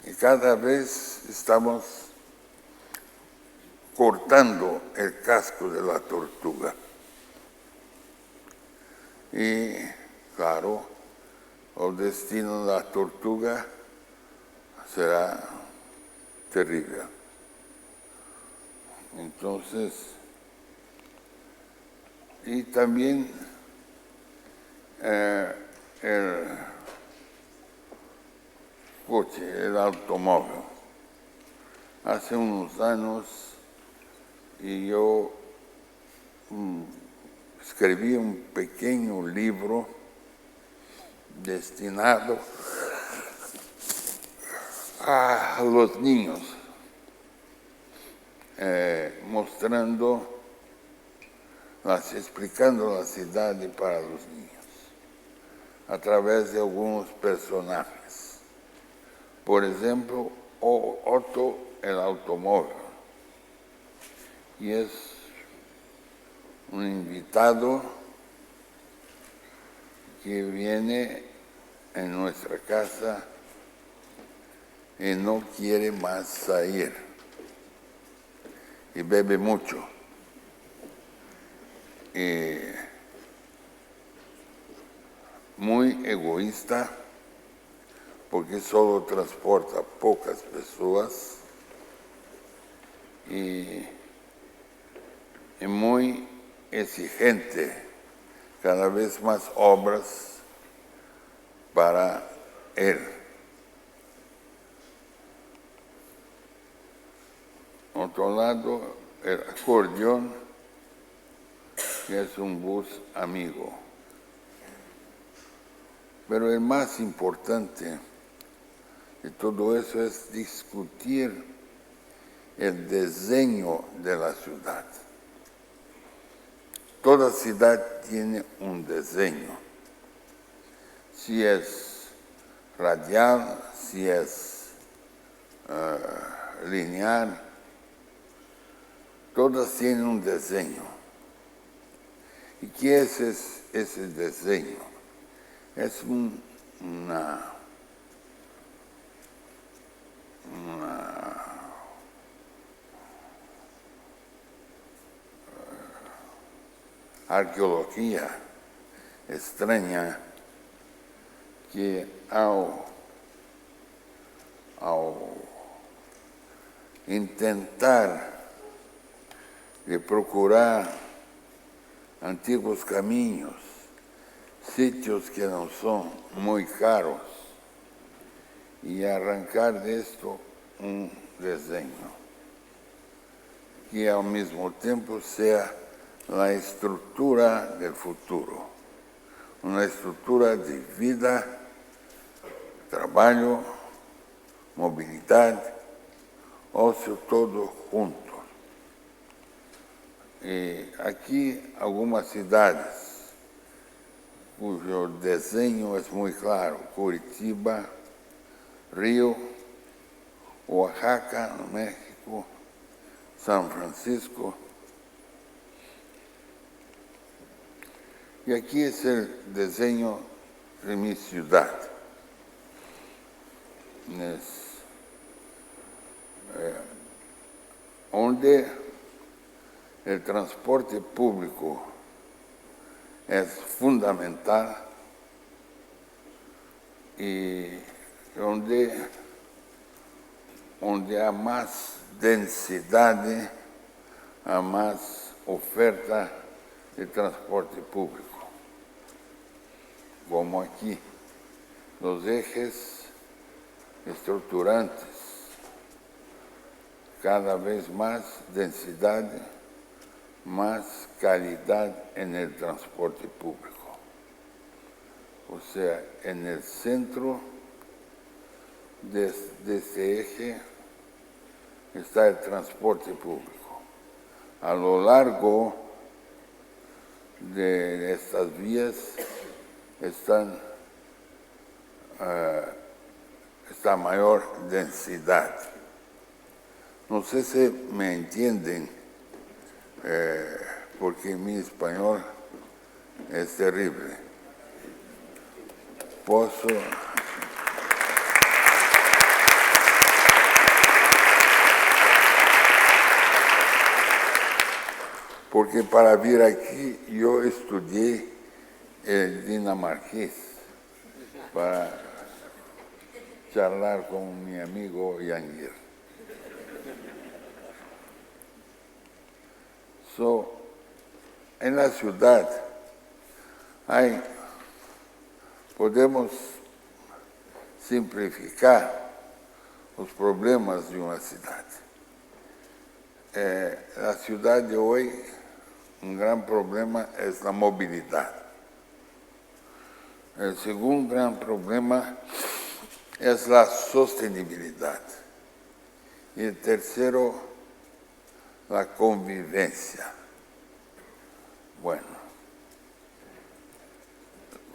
Y cada vez estamos cortando el casco de la tortuga. Y, claro, el destino de la tortuga será terrible. Entonces, y también el coche, el automóvil. Hace unos años y yo escribí un pequeño libro destinado a los niños, explicando la ciudad para los niños, a través de algunos personajes. Por ejemplo, Otto el automóvil, y es un invitado que viene en nuestra casa y no quiere más salir, y bebe mucho. Muy egoísta, porque solo transporta pocas personas, y muy exigente, cada vez más obras para él. Otro lado, el acordeón, que es un bus amigo. Pero el más importante de todo eso es discutir el diseño de la ciudad. Toda ciudad tiene un diseño, si es radial, si es lineal, todas tienen un diseño. ¿Y qué es ese diseño? Es una arqueología extraña que al intentar de procurar antiguos caminos, sitios que no son muy caros, y arrancar de esto un diseño que al mismo tiempo sea la estructura del futuro, una estructura de vida, trabajo, movilidad, ocio, todo junto. Aquí algunas ciudades cuyo diseño es muy claro: Curitiba, Río, Oaxaca, México, San Francisco. Y aquí es el diseño de mi ciudad. Donde el transporte público es fundamental y donde hay más densidad, hay más oferta de transporte público. Como aquí, los ejes estructurantes, cada vez más densidad, más calidad en el transporte público. o sea, en el centro de este eje está el transporte público. A lo largo de estas vías está mayor densidad. No sé si me entienden, porque mi español es terrible. Posso... Porque para vir aquí yo estudié el dinamarqués para charlar con mi amigo Yangir. En la ciudad podemos simplificar los problemas de una ciudad. La ciudad de hoy, un gran problema es la movilidad. El segundo gran problema es la sostenibilidad. Y el tercero, la convivencia. Bueno,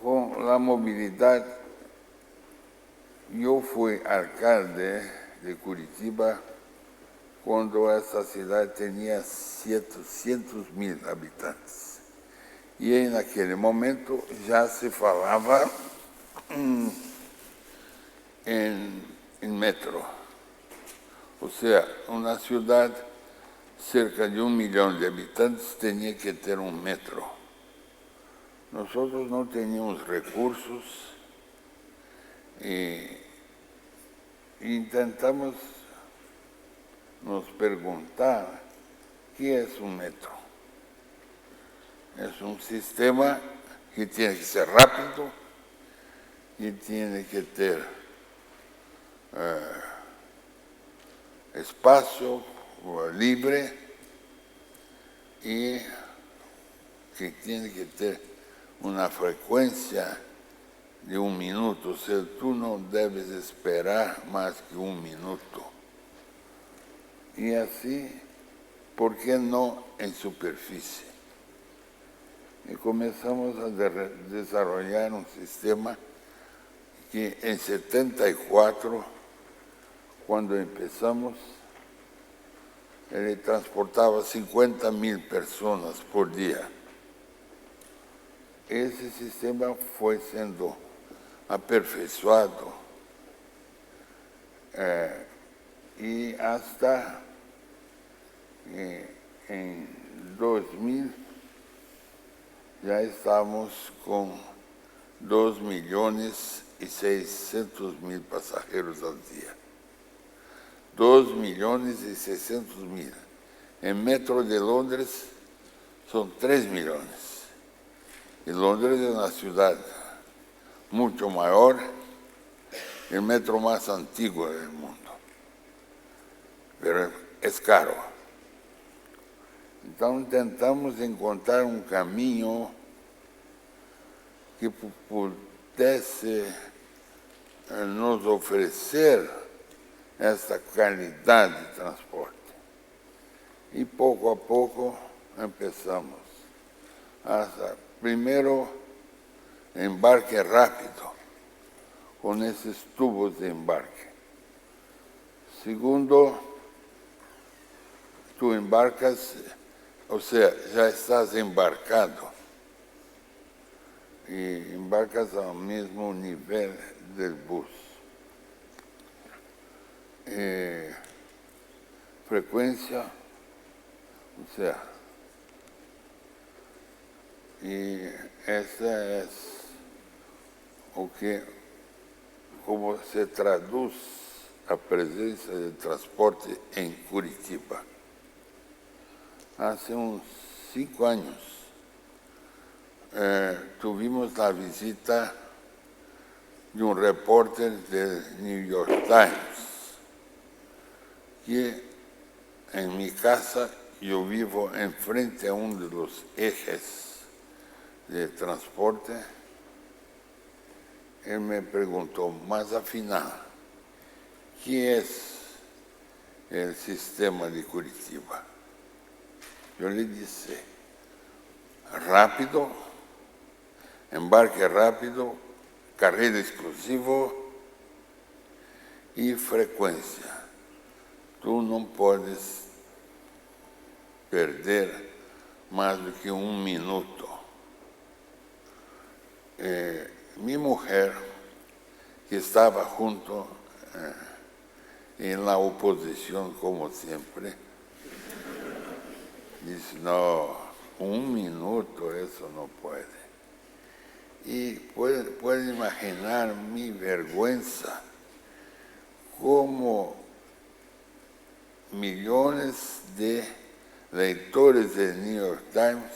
con la movilidad, yo fui alcalde de Curitiba cuando esta ciudad tenía 700.000 habitantes. Y en aquel momento ya se falaba en metro. O sea, una ciudad cerca de 1 millón de habitantes tenía que tener un metro. Nosotros no teníamos recursos y intentamos nos preguntar qué es un metro. Es un sistema que tiene que ser rápido y tiene que tener espacio libre y que tiene que tener una frecuencia de 1 minuto. O sea, tú no debes esperar más que 1 minuto. Y así, ¿por qué no en superficie? Y comenzamos a desarrollar un sistema que en 74, cuando empezamos, él transportaba 50.000 personas por día. Ese sistema fue siendo aperfeiçoado y hasta en 2000 ya estamos con 2.600.000 pasajeros al día. 2.600.000. En metro de Londres son 3 millones. Y Londres es una ciudad mucho mayor, el metro más antiguo del mundo. Pero es caro. Entonces intentamos encontrar un camino que pudesse nos ofrecer esta calidad de transporte. Y poco a poco empezamos. Primero, embarque rápido, con esos tubos de embarque. Segundo, tú embarcas, o sea, ya estás embarcado y embarcas al mismo nivel del bus. Frecuencia, o sea, y esa es o que, como se traduce a presencia del transporte en Curitiba. Hace uns 5 años tuvimos la visita de un reporter del New York Times, que en mi casa yo vivo enfrente a uno de los ejes de transporte él me preguntó más afinado, ¿qué es el sistema de Curitiba? Yo le dije, rápido, embarque rápido, carrera exclusivo y frecuencia. Tú no puedes perder más de que un minuto. Mi mujer, que estaba junto en la oposición como siempre, dice, no, un minuto, eso no puede. Y puede imaginar mi vergüenza, como millones de lectores del New York Times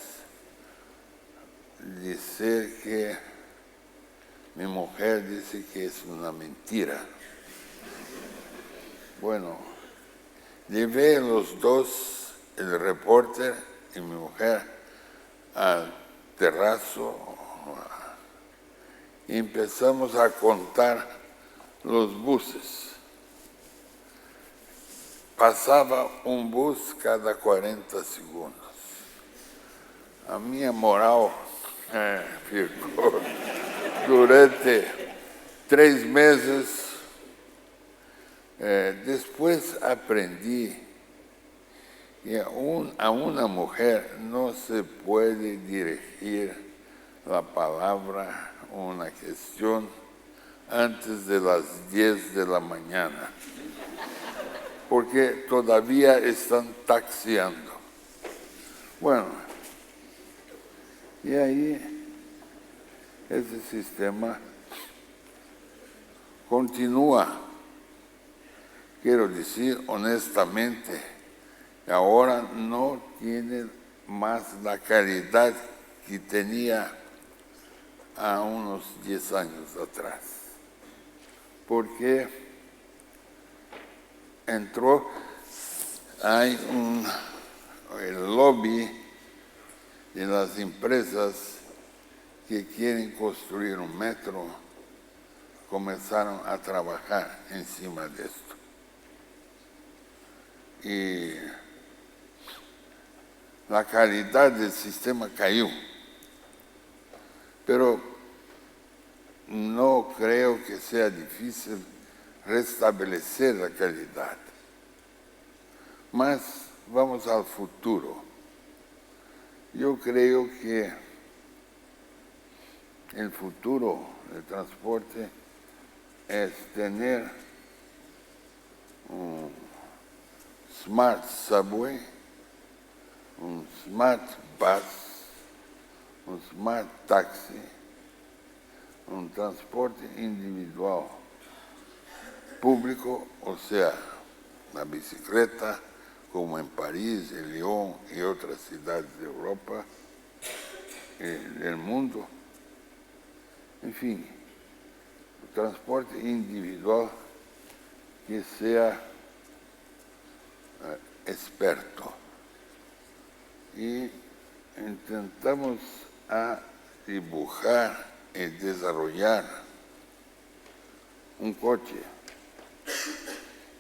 dicen que mi mujer dice que es una mentira. Bueno, llevé los dos, el reporter y mi mujer, al terrazo y empezamos a contar los buses. Pasaba un bus cada 40 segundos. A minha moral ficou durante 3 meses. Después aprendí que a una mujer no se puede dirigir la palabra o una cuestión antes de las 10 de la mañana, porque todavía están taxiando. Bueno, y ahí ese sistema continúa. Quiero decir honestamente, ahora no tiene más la calidad que tenía a unos 10 años atrás, porque entró, hay el lobby de las empresas que quieren construir un metro, comenzaron a trabajar encima de esto. Y la calidad del sistema cayó, pero no creo que sea difícil restablecer la calidad. Mas vamos al futuro. Yo creo que el futuro del transporte es tener un smart subway, un smart bus, un smart taxi, un transporte individual público, o sea, la bicicleta, como en París, en Lyon y otras ciudades de Europa, del mundo. En fin, transporte individual que sea experto. Y intentamos a dibujar y desarrollar un coche.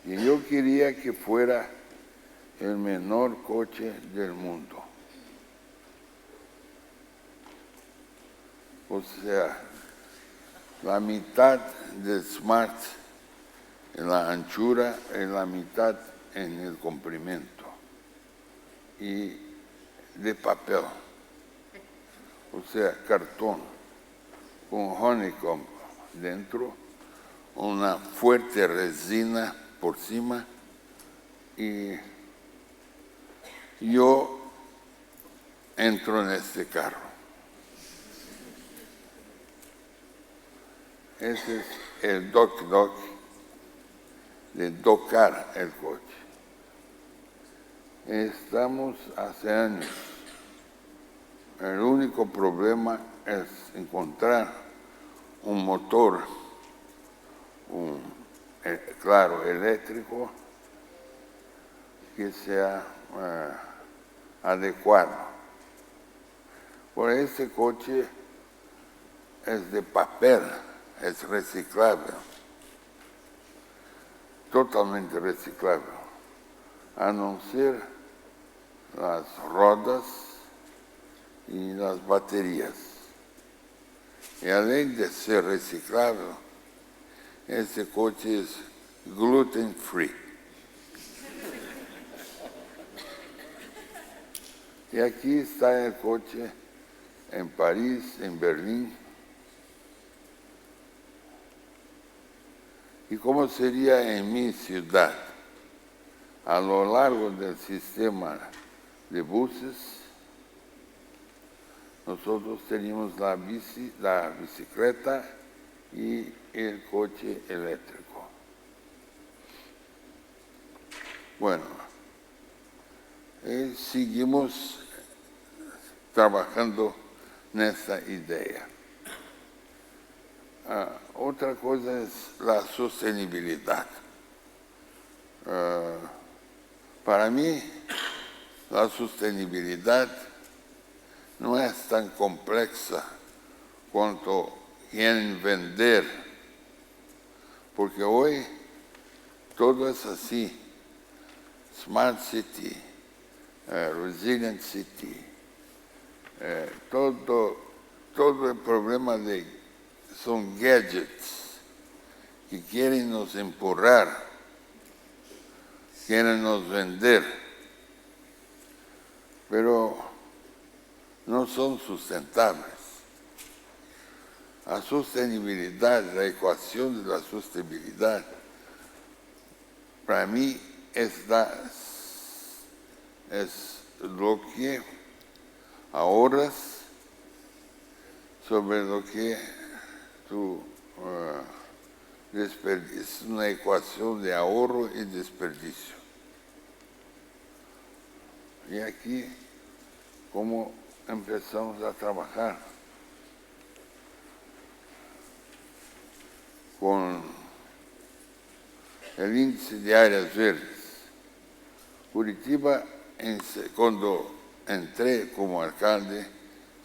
Y yo quería que fuera el menor coche del mundo. O sea, la mitad del Smart en la anchura y la mitad en el comprimento. Y de papel, o sea, cartón, con honeycomb dentro, una fuerte resina por encima, y yo entro en este carro. Ese es el dock de docar el coche. Estamos hace años. El único problema es encontrar un motor, claro, eléctrico, que sea adecuado. Por este coche es de papel, es reciclable, totalmente reciclable, a no ser las rodas y las baterías. Y além de ser reciclable, ese coche es gluten free. Y aquí está el coche en París, en Berlín. ¿Y cómo sería en mi ciudad? A lo largo del sistema de buses, nosotros teníamos la bicicleta y el coche eléctrico. Bueno, seguimos trabajando en esta idea. Otra cosa es la sostenibilidad. Para mí, la sostenibilidad no es tan compleja cuanto quieren vender, porque hoy todo es así. Smart City, Resilient City, todo el problema son gadgets que quieren nos empurrar, quieren nos vender, pero no son sustentables. La sostenibilidad, la ecuación de la sostenibilidad, para mí es lo que ahorras sobre lo que tú desperdicias, una ecuación de ahorro y desperdicio. Y aquí, ¿cómo empezamos a trabajar? Con el índice de áreas verdes. Curitiba, cuando entré como alcalde,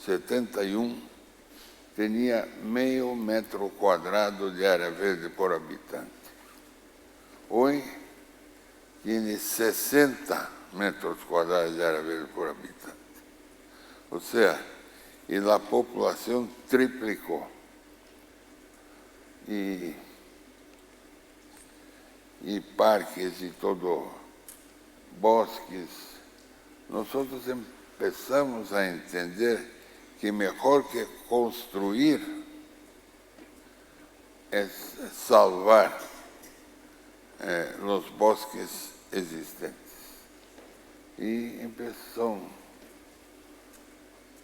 71, tenía medio metro cuadrado de área verde por habitante. Hoy tiene 60 metros cuadrados de área verde por habitante. O sea, y la población triplicó. Y parques y todo, bosques. Nosotros empezamos a entender que mejor que construir es salvar los bosques existentes. Y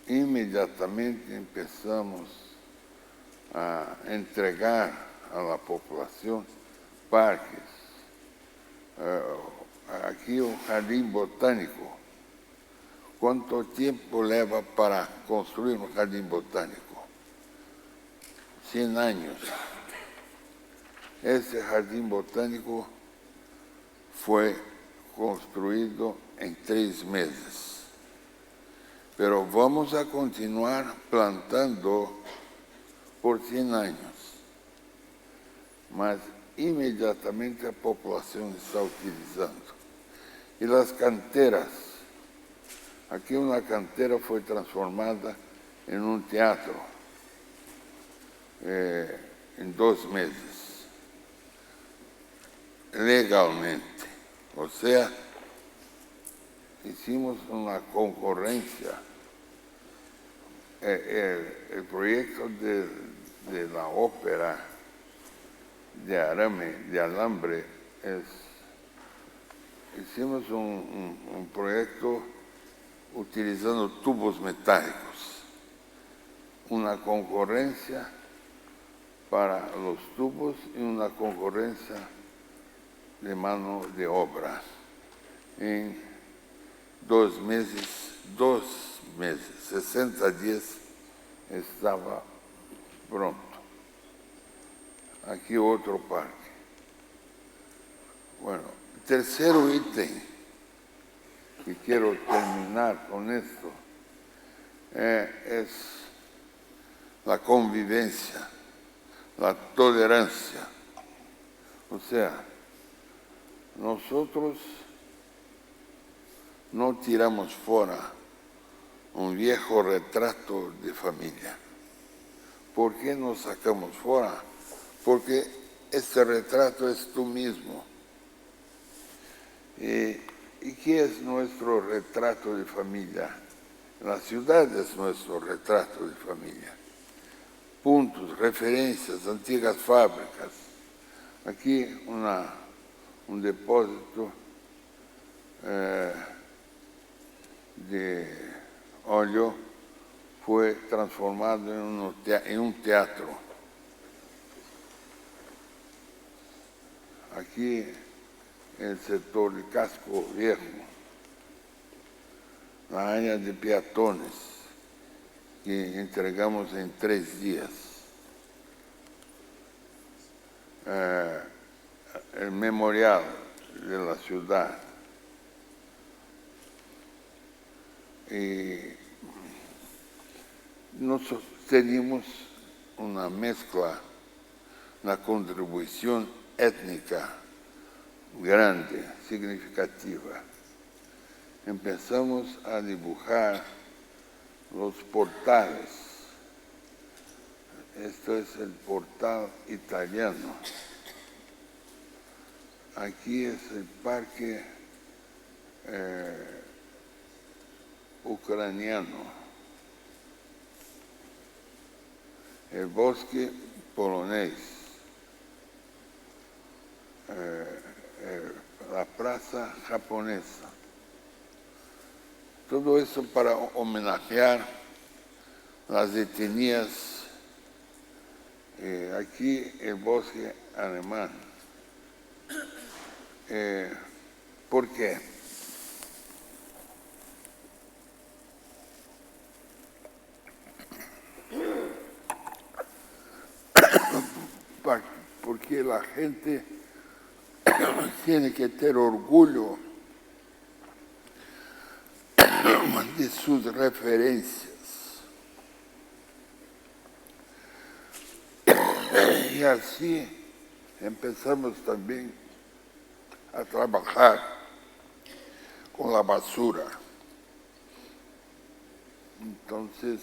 inmediatamente empezamos a entregar a la población parques. Aquí un jardín botánico. ¿Cuánto tiempo lleva para construir un jardín botánico? 100 años. Ese jardín botánico fue construido en 3 meses. Pero vamos a continuar plantando por 100 años. Mas inmediatamente a población está utilizando. Y las canteras. Aquí una cantera fue transformada en un teatro en 2 meses, legalmente. O sea, hicimos una concurrencia. El proyecto de la ópera de alambre hicimos un proyecto utilizando tubos metálicos, una concurrencia para los tubos y una concurrencia de mano de obra. En 2 meses, 60 días estaba pronto. Aquí otro parque. Bueno, tercero ítem, y quiero terminar con esto, es la convivencia. la tolerancia. O sea, nosotros no tiramos fuera un viejo retrato de familia. ¿Por qué no sacamos fuera? Porque este retrato es tú mismo. ¿Y qué es nuestro retrato de familia? La ciudad es nuestro retrato de familia. Puntos, referencias, antiguas fábricas. Aquí un depósito de óleo fue transformado en un teatro. Aquí el sector del casco viejo, la área de peatones que entregamos en 3 días. El memorial de la ciudad. Y nosotros tenemos una mezcla, una contribución étnica grande, significativa. Empezamos a dibujar los portales. Esto es el portal italiano. Aquí es el parque ucraniano, el bosque polonés, la plaza japonesa. Todo eso para homenajear las etnias. Aquí el bosque alemán. ¿Por qué? Porque la gente tiene que tener orgullo de sus referencias. Y así empezamos también a trabajar con la basura. Entonces,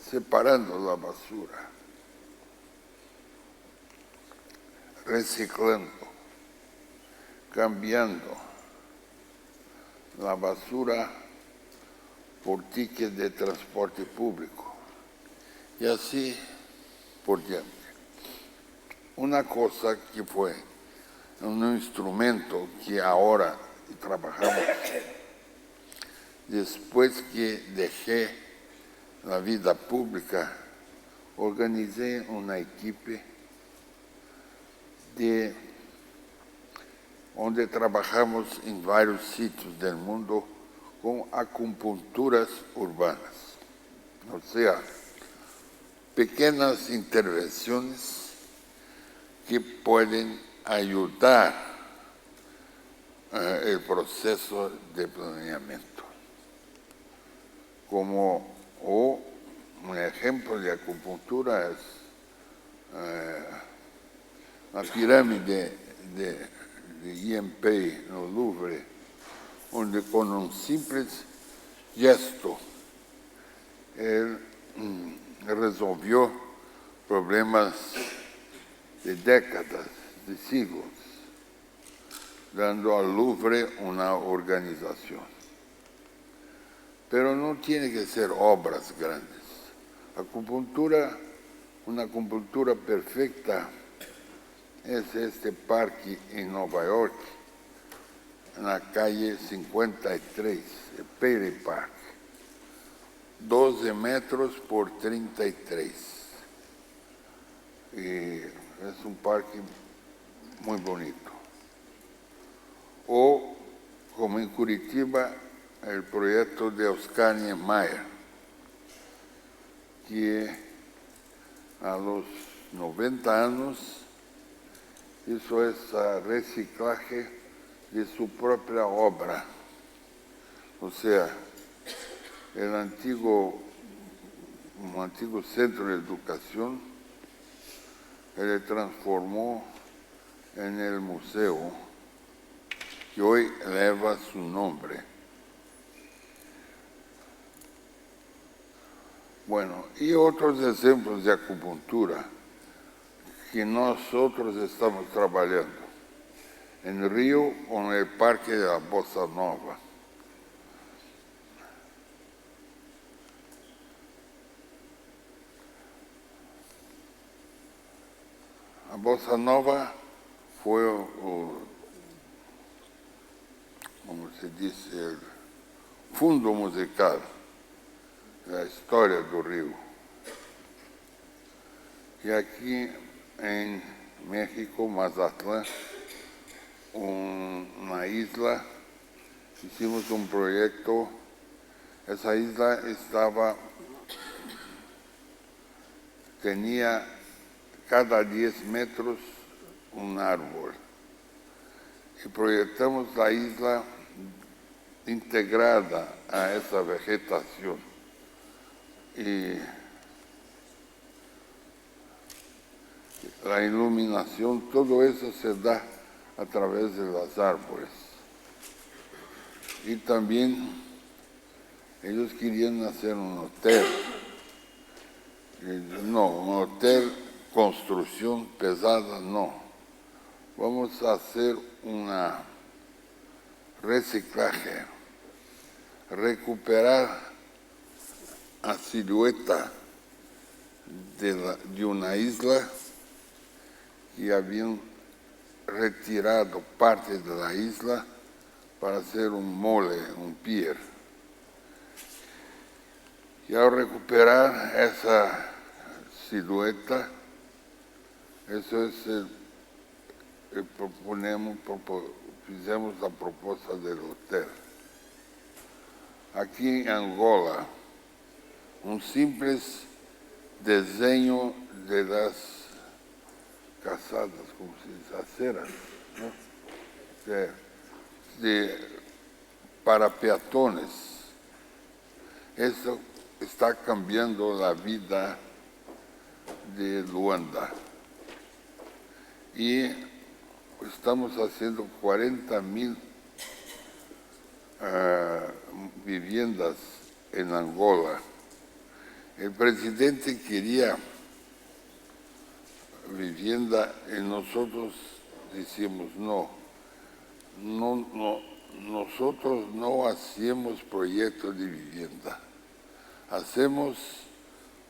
separando la basura, reciclando, cambiando la basura por tickets de transporte público y así por diante. Una cosa que fue un instrumento que ahora trabajamos, después que dejé la vida pública, organicé una equipo donde trabajamos en varios sitios del mundo con acupunturas urbanas, o sea, pequeñas intervenciones que pueden ayudar el proceso de planeamiento. Como un ejemplo de acupuntura es la pirámide de Pompey en el Louvre, donde con un simple gesto él resolvió problemas de décadas, de siglos, dando al Louvre una organización. Pero no tiene que ser obras grandes. Acupuntura, una acupuntura perfecta es este parque en Nueva York, en la calle 53, el Pele Park, 12 metros por 33. Y es un parque muy bonito. O, como en Curitiba, el proyecto de Oscar Niemeyer, que a los 90 años hizo ese reciclaje de su propia obra. O sea, un antiguo centro de educación Ele transformó en el museo que hoy lleva su nombre. Bueno, y otros ejemplos de acupuntura que nosotros estamos trabajando. En Río, con el Parque de la Bossa Nova. La Bossa Nova fue, como se dice, el fundo musical de la historia del Río. Y aquí en México, Mazatlán, una isla, hicimos un proyecto. Esa isla tenía cada 10 metros un árbol. Y proyectamos la isla integrada a esa vegetación. Y la iluminación, todo eso se da a través de los árboles. Y también ellos querían hacer un hotel. No, un hotel, construcción pesada, no. Vamos a hacer una reciclaje, recuperar la silueta de una isla y habían retirado parte de la isla para hacer un mole, un pier. Y al recuperar esa silueta, eso es fizemos la propuesta del hotel. Aquí en Angola, un simple diseño de las casadas, como se dice, aceras, ¿no? Para peatones. Eso está cambiando la vida de Luanda. Y estamos haciendo 40,000 viviendas en Angola. El presidente quería vivienda y nosotros decimos no, nosotros no hacemos proyectos de vivienda, hacemos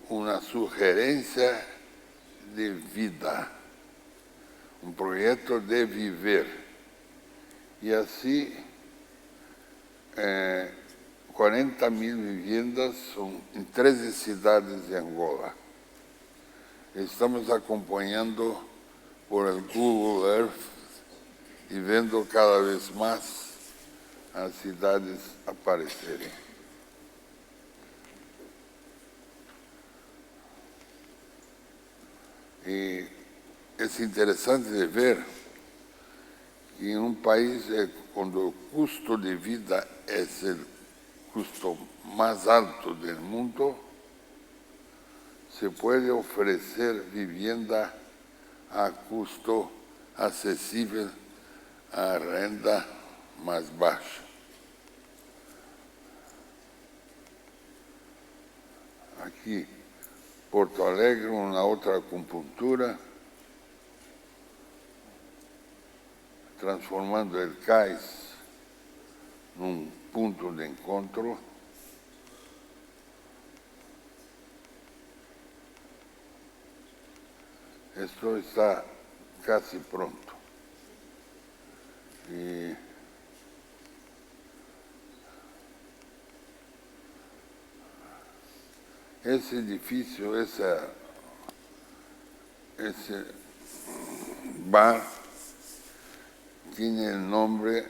una sugerencia de vida, un proyecto de vivir. Y así 40,000 viviendas son en 13 ciudades de Angola. Estamos acompanhando por el Google Earth y viendo cada vez más as cidades aparecerem. E é interessante de ver que em um país onde o custo de vida é o custo mais alto do mundo, se pode oferecer vivienda a custo acessível a renda mais baixa. Aqui, Porto Alegre, uma outra acupuntura, transformando o cais num ponto de encontro. Esto está casi pronto. Y ese edificio, ese bar, tiene el nombre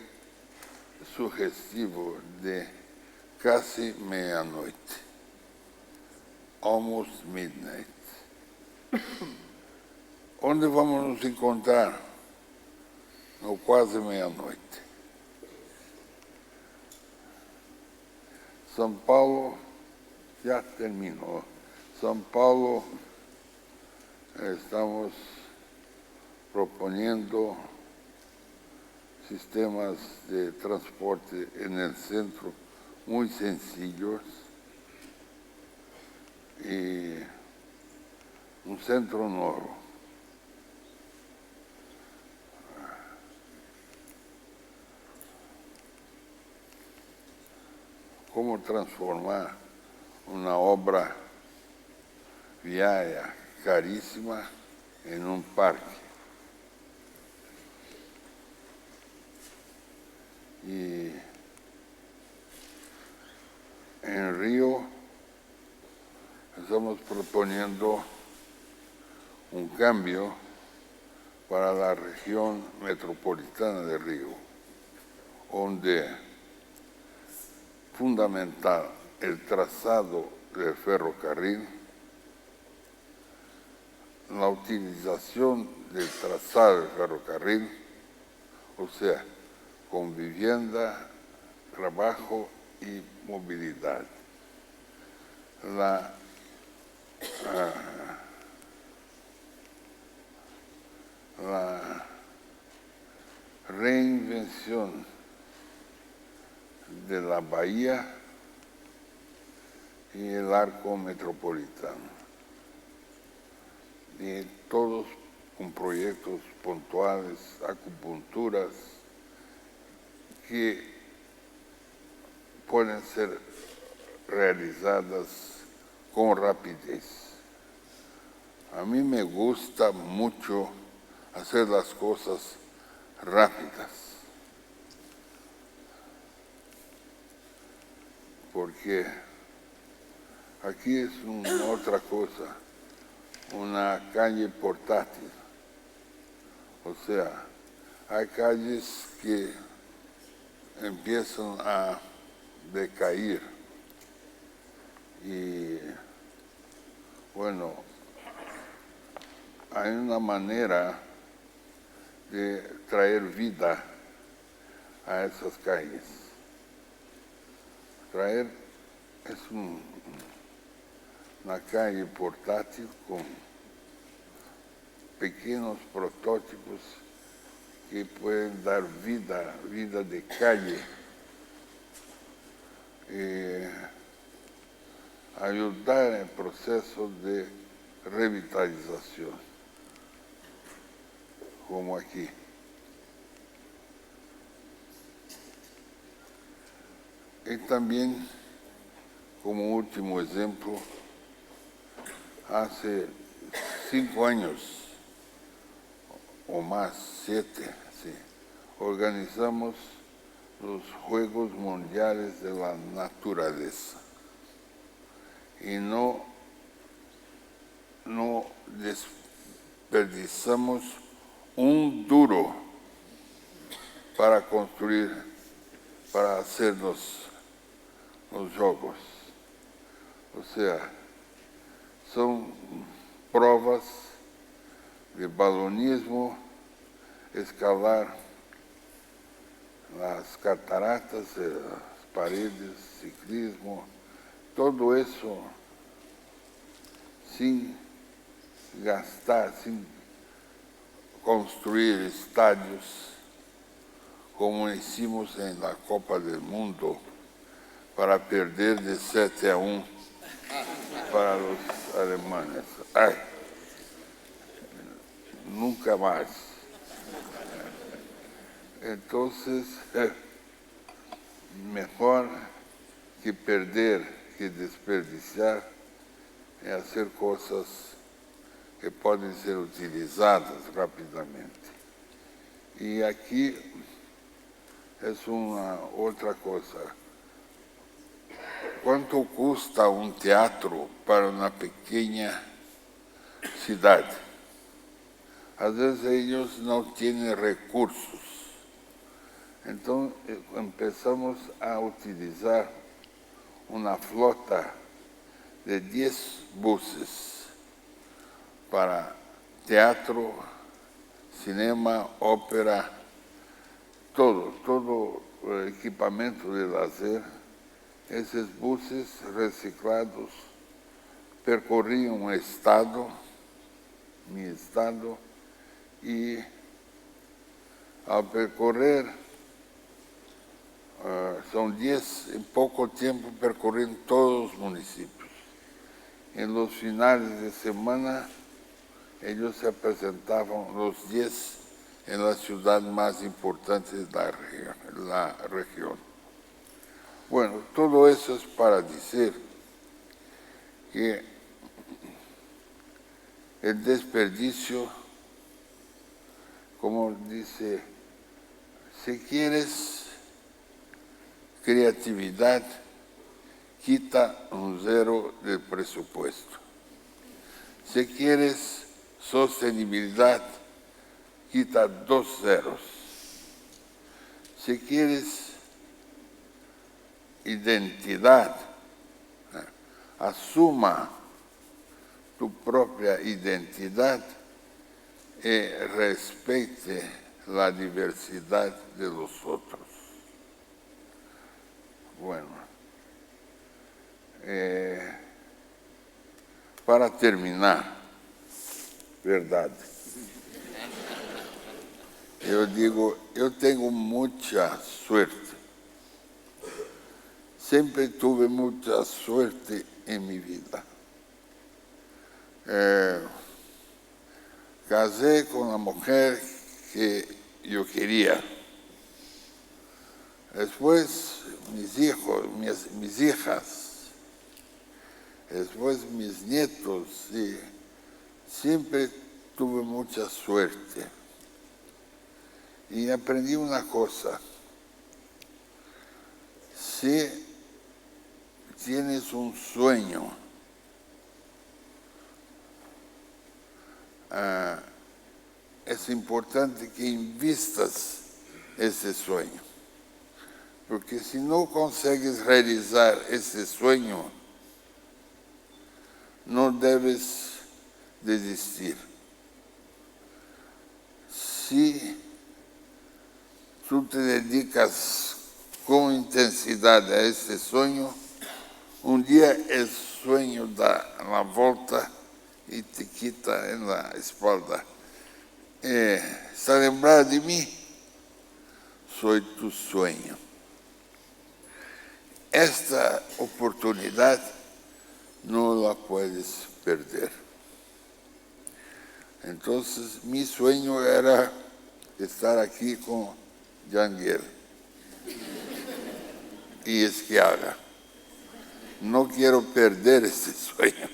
sugestivo de casi medianoche, almost midnight. Onde vamos nos encontrar? No quase meia-noite. São Paulo já terminou. São Paulo, estamos proponiendo sistemas de transporte en el centro muy sencillos y un centro nuevo. Cómo transformar una obra viaria carísima en un parque. Y en Río estamos proponiendo un cambio para la región metropolitana de Río, donde fundamental el trazado del ferrocarril, la utilización del trazado del ferrocarril, o sea, con vivienda, trabajo y movilidad. La reinvención de la bahía y el arco metropolitano. Y todos con proyectos puntuales, acupunturas, que pueden ser realizadas con rapidez. A mí me gusta mucho hacer las cosas rápidas, porque aquí es otra cosa, una calle portátil. O sea, hay calles que empiezan a decaer y, bueno, hay una manera de traer vida a esas calles. Traer es una calle portátil con pequeños prototipos que pueden dar vida de calle, ayudar en el proceso de revitalización, como aquí. Y también, como último ejemplo, hace 5 años o más, 7, sí, organizamos los Juegos Mundiales de la Naturaleza. Y no desperdiciamos un duro para construir, para hacer los juegos. O sea, son pruebas de balonismo, escalar las cataratas, las paredes, ciclismo, todo eso sin gastar, sin construir estadios como hicimos en la Copa del Mundo para perder de 7-1 para los alemanes. Ay, nunca más. Entonces, mejor que perder, que desperdiciar, es hacer cosas que pueden ser utilizadas rápidamente. Y aquí es una otra cosa. ¿Cuánto custa un teatro para una pequeña ciudad? A veces ellos no tienen recursos. Entonces empezamos a utilizar una flota de 10 buses para teatro, cinema, ópera, todo equipamiento de lazer. Esos buses reciclados percorrían un estado, mi estado, y al percorrer, son 10, en poco tiempo percorren todos los municipios. En los finales de semana, ellos se presentaban los 10 en la ciudad más importante de la región. Bueno, todo eso es para decir que el desperdicio, como dice, si quieres creatividad, quita un 0 del presupuesto. Si quieres sostenibilidad, quita 2 ceros. Si quieres identidad, asuma tu propia identidad y respete la diversidad de los otros. Bueno, para terminar, verdad, yo digo, yo tengo mucha suerte. Siempre tuve mucha suerte en mi vida. Casé con la mujer que yo quería. Después mis hijos, mis hijas, después mis nietos, y siempre tuve mucha suerte. Y aprendí una cosa: si tienes un sueño, es importante que investas ese sueño, porque si no consigues realizar ese sueño, no debes desistir. Si tú te dedicas con intensidad a ese sueño, un día el sueño da la vuelta y te quita en la espalda. ¿Está lembrado de mí? Soy tu sueño. Esta oportunidad no la puedes perder. Entonces, mi sueño era estar aquí con GEHL y EZQUIAGA. No quiero perder este sueño.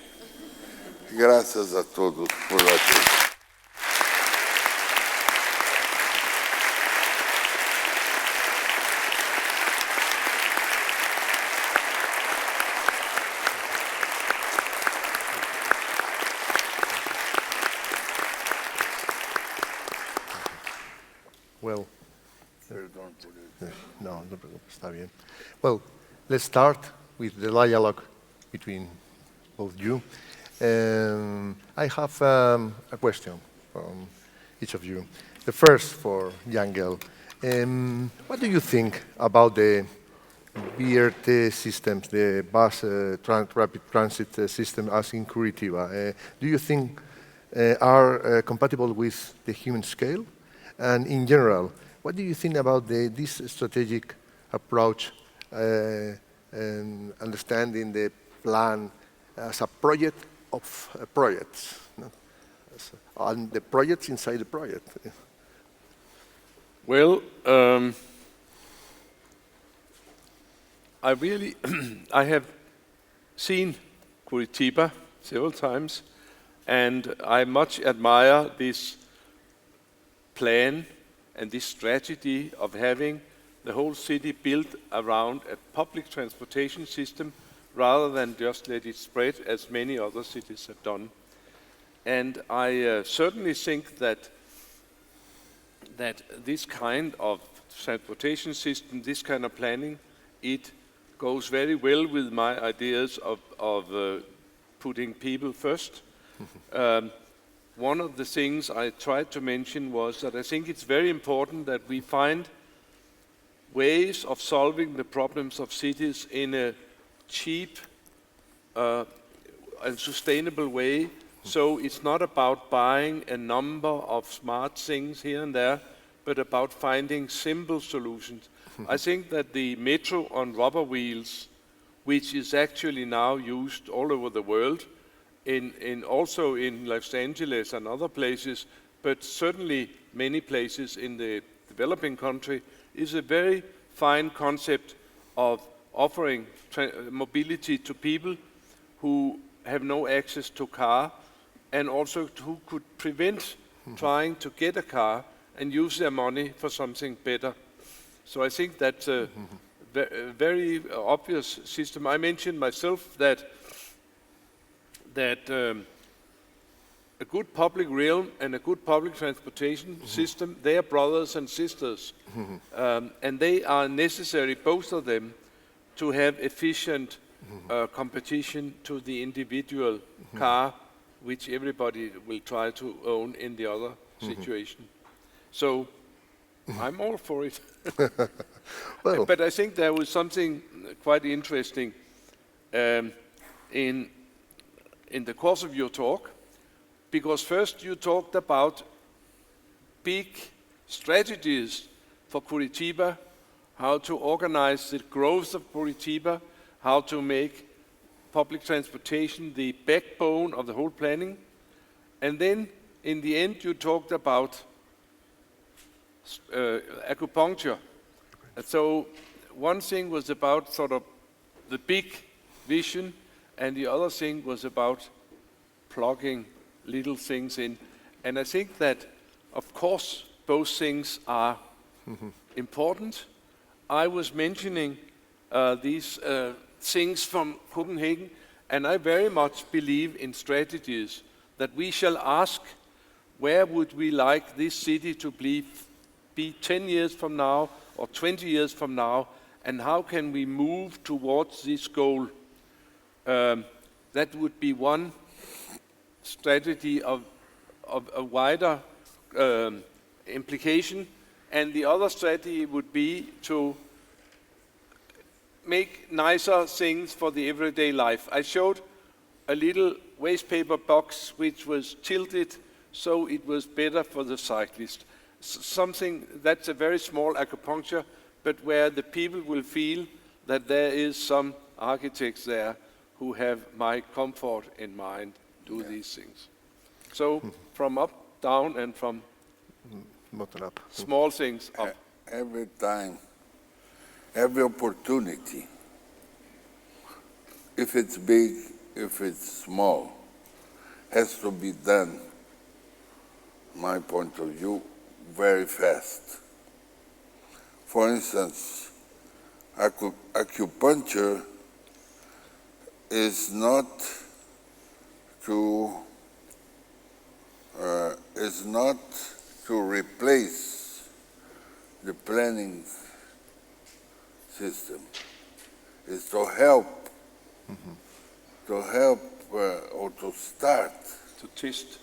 Gracias a todos por la atención. Well, Perdón por eso. no, no te preocupes, está bien. Well, let's start with the dialogue between both you. I have a question from each of you. The first for GEHL. What do you think about the BRT systems, the bus rapid transit system as in Curitiba? Do you think are compatible with the human scale? And in general, what do you think about this strategic approach and understanding the plan as a project of projects, no? And the projects inside the project? Well, I have seen Curitiba several times, and I much admire this plan and this strategy of having the whole city built around a public transportation system rather than just let it spread as many other cities have done. And I certainly think that this kind of transportation system, this kind of planning, it goes very well with my ideas of putting people first. One of the things I tried to mention was that I think it's very important that we find ways of solving the problems of cities in a cheap and sustainable way, So it's not about buying a number of smart things here and there, but about finding simple solutions. I think that the metro on rubber wheels, which is actually now used all over the world, also in Los Angeles and other places, but certainly many places in the developing country, is a very fine concept of offering mobility to people who have no access to car, and also who could prevent trying to get a car and use their money for something better. So I think that's a very obvious system. I mentioned myself that a good public realm and a good public transportation system, they are brothers and sisters. And they are necessary, both of them, to have efficient competition to the individual car, which everybody will try to own in the other situation. So I'm all for it. Well, But I think there was something quite interesting in the course of your talk, because first you talked about big strategies for Curitiba, how to organize the growth of Curitiba, how to make public transportation the backbone of the whole planning. And then in the end you talked about acupuncture. And so one thing was about sort of the big vision, and the other thing was about plugging little things in. And I think that, of course, both things are important. I was mentioning these things from Copenhagen, and I very much believe in strategies that we shall ask, where would we like this city to be 10 years from now or 20 years from now, and how can we move towards this goal? That would be one strategy of a wider implication, and the other strategy would be to make nicer things for the everyday life. I showed a little waste paper box which was tilted so it was better for the cyclist. Something that's a very small acupuncture, but where the people will feel that there is some architects there who have my comfort in mind, do these things. So from up, down, and from bottom up. small things up. Every time, every opportunity, if it's big, if it's small, has to be done, my point of view, very fast. For instance, acupuncture is not to replace the planning system. It's to help, or to start To test.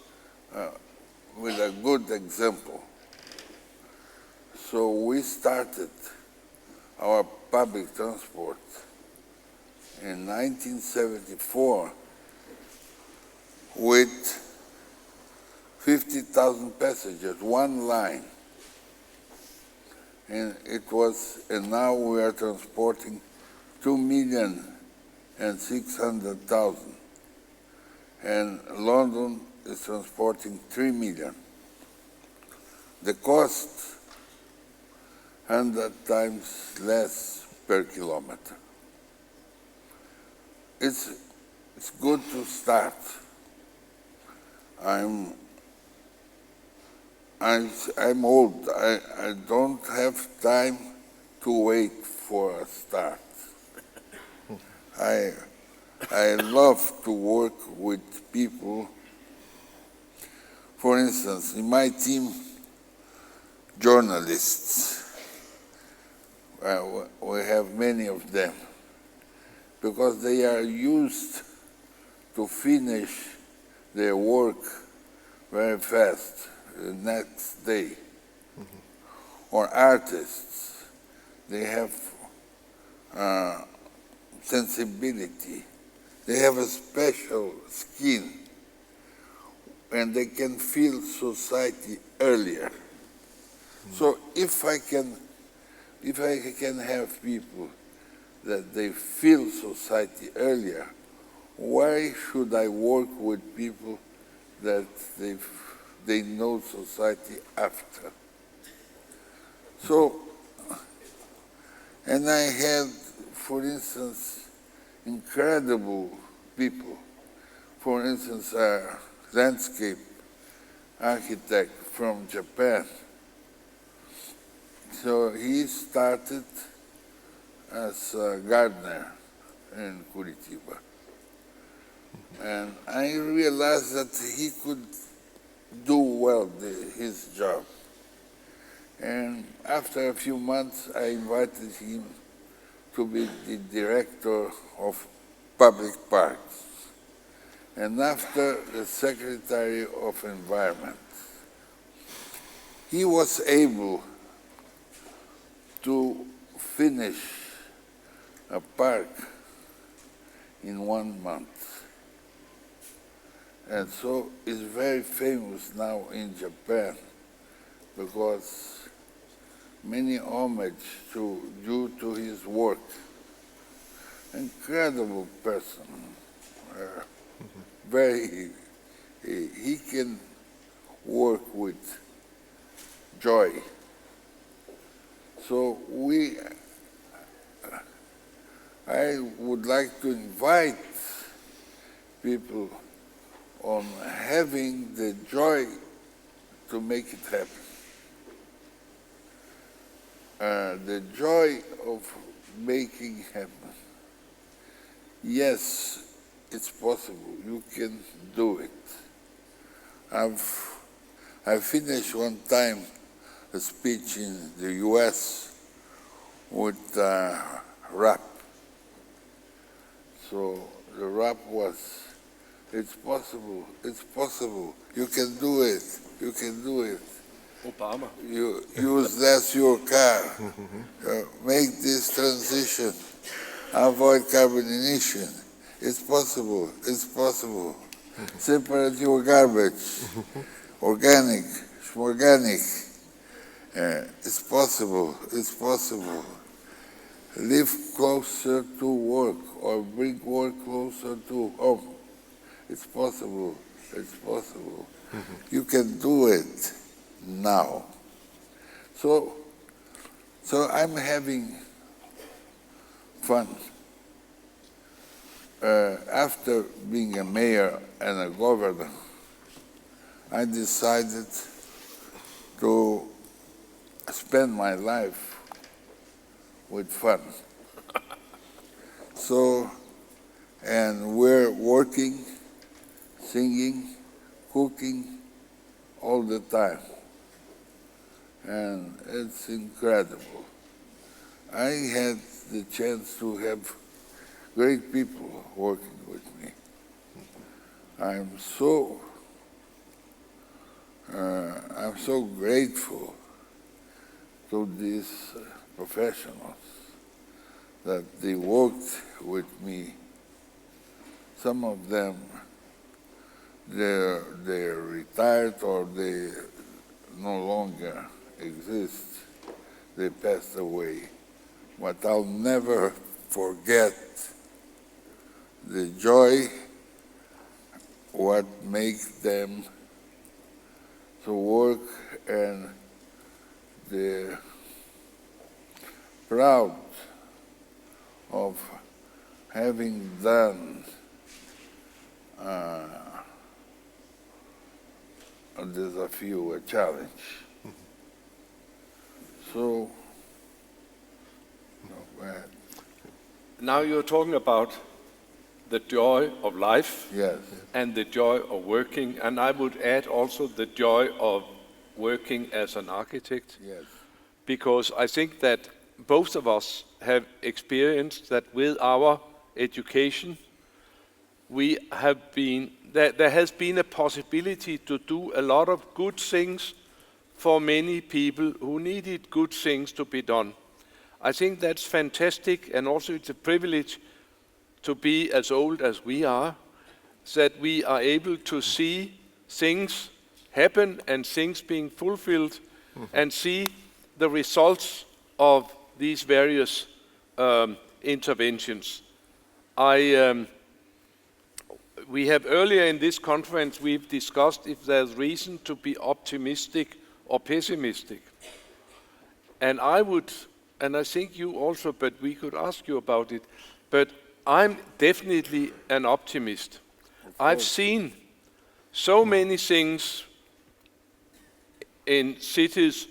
with a good example. So we started our public transport in 1974 with 50,000 passengers, one line. And now we are transporting 2,600,000. And London is transporting 3 million. The cost, 100 times less per kilometer. It's good to start. I'm old. I don't have time to wait for a start. I love to work with people. For instance, in my team, journalists. We have many of them, because they are used to finish their work very fast, the next day. Or artists, they have sensibility. They have a special skin and they can feel society earlier. So if I can have people that they feel society earlier, why should I work with people that they know society after? So, and I had, for instance, incredible people. For instance, a landscape architect from Japan. So he started as a gardener in Curitiba. And I realized that he could do well his job. And after a few months, I invited him to be the director of public parks. And after the secretary of environment. He was able to finish a park in 1 month. And so it's very famous now in Japan because many homage due to his work. Incredible person. He can work with joy. So I would like to invite people on having the joy to make it happen. The joy of making happen. Yes, it's possible. You can do it. I finished one time a speech in the US with rap. So the rap was, it's possible, you can do it, you can do it. Obama. You use less your car, make this transition, avoid carbon emission. It's possible, it's possible. Separate your garbage, organic, organic. It's possible, it's possible. Live closer to work or bring work closer to home. It's possible, it's possible. You can do it now. So I'm having fun. After being a mayor and a governor, I decided to spend my life with fun. So, and we're working, singing, cooking all the time. And it's incredible. I had the chance to have great people working with me. I'm so grateful to these professionals that they worked with me. Some of them, they're retired or they no longer exist. They passed away. But I'll never forget the joy, what makes them to work, and the proud of having done a desafio, a challenge. So, Now you're talking about the joy of life, yes, and the joy of working, and I would add also the joy of working as an architect, yes, because I think that both of us have experienced that with our education, there has been a possibility to do a lot of good things for many people who needed good things to be done. I think that's fantastic, and also it's a privilege to be as old as we are, that we are able to see things happen and things being fulfilled, and see the results of these various interventions. We have earlier in this conference, we've discussed if there's reason to be optimistic or pessimistic. And I think you also, but we could ask you about it, but I'm definitely an optimist. I've seen so many things in cities,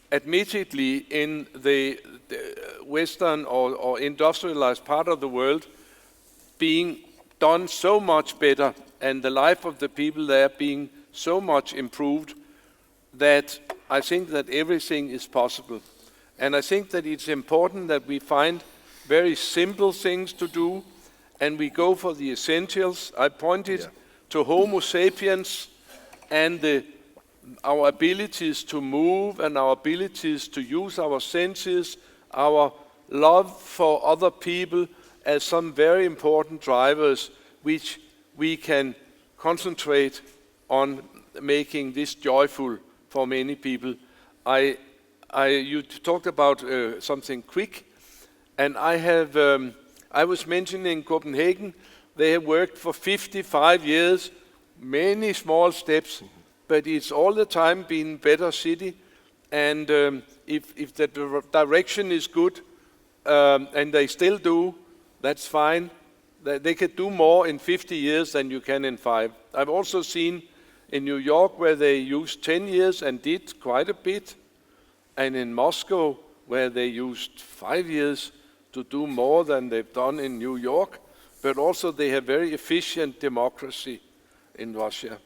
admittedly in the Western or industrialized part of the world, being done so much better, and the life of the people there being so much improved, that I think that everything is possible. And I think that it's important that we find very simple things to do, and we go for the essentials. I pointed to Homo sapiens and our abilities to move and our abilities to use our senses, our love for other people as some very important drivers which we can concentrate on making this joyful for many people. You talked about something quick, and I was mentioning Copenhagen. They have worked for 55 years, many small steps, but it's all the time been better city. And if the direction is good, and they still do, that's fine. They could do more in 50 years than you can in 5. I've also seen in New York where they used 10 years and did quite a bit, and in Moscow where they used 5 years to do more than they've done in New York, but also they have very efficient democracy in Russia,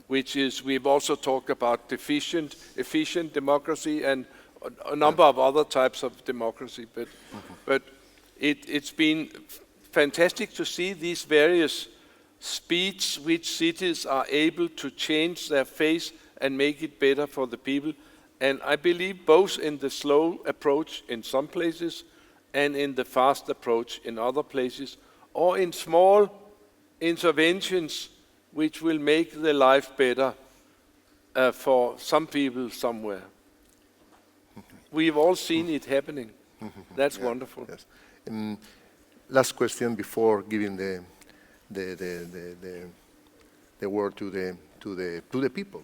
which is, we've also talked about efficient democracy and a number of other types of democracy, but it's been fantastic to see these various speeds which cities are able to change their face and make it better for the people. And I believe both in the slow approach in some places and in the fast approach in other places, or in small interventions which will make the life better for some people somewhere. We've all seen it happening. That's wonderful. Yes. Last question before giving the word to the people.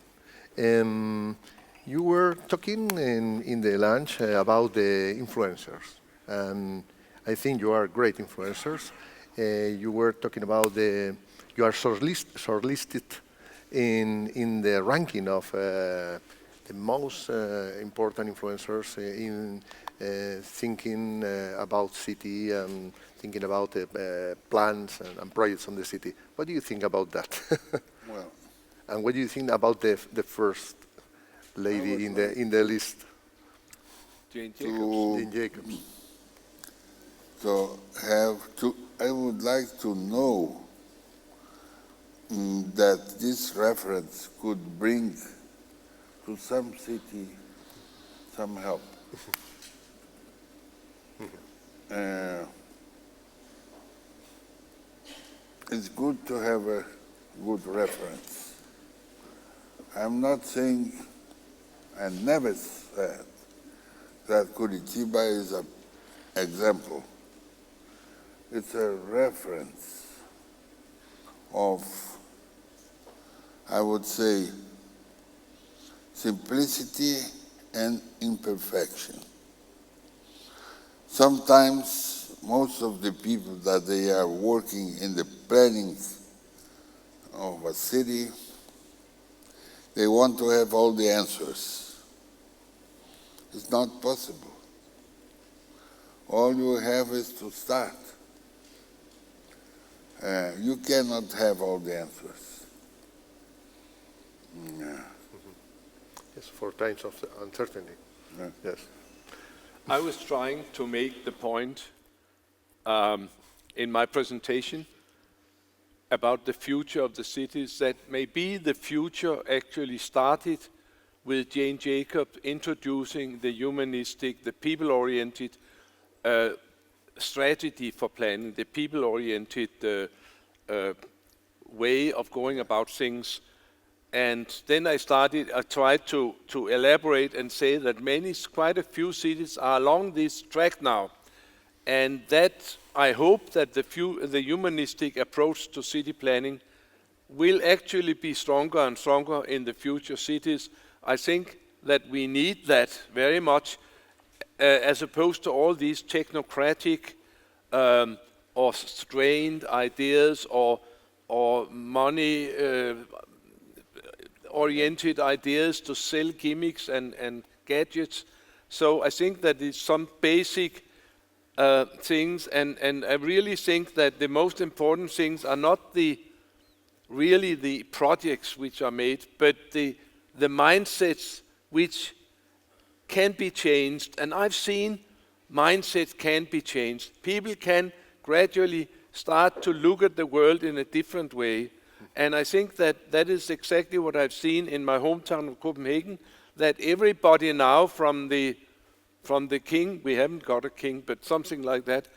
You were talking in the lunch about the influencers, and I think you are great influencers. You were talking about you are shortlisted in the ranking of the most important influencers in thinking about city and thinking about plans and projects on the city. What do you think about that? Well, and what do you think about the first lady in the list? Jane Jacobs. Jane Jacobs. I would like to know that this reference could bring to some city some help. It's good to have a good reference. I'm not saying, I never said that Curitiba is an example. It's a reference of, I would say, simplicity and imperfection. Sometimes most of the people that they are working in the planning of a city, they want to have all the answers. It's not possible. All you have is to start. You cannot have all the answers. Yes, for times of uncertainty. Yeah. Yes. I was trying to make the point in my presentation about the future of the cities, that maybe the future actually started with Jane Jacobs introducing the humanistic, the people-oriented strategy for planning, the people-oriented way of going about things. And then I tried to elaborate and say that quite a few cities are along this track now. And that I hope that the humanistic approach to city planning will actually be stronger and stronger in the future cities. I think that we need that very much, as opposed to all these technocratic or strained ideas or money oriented ideas to sell gimmicks and gadgets. So I think that it's some basic things, and I really think that the most important things are not really the projects which are made, but the mindsets which can be changed. And I've seen mindsets can be changed. People can gradually start to look at the world in a different way. And I think that is exactly what I've seen in my hometown of Copenhagen, that everybody now from the king, we haven't got a king, but something like that,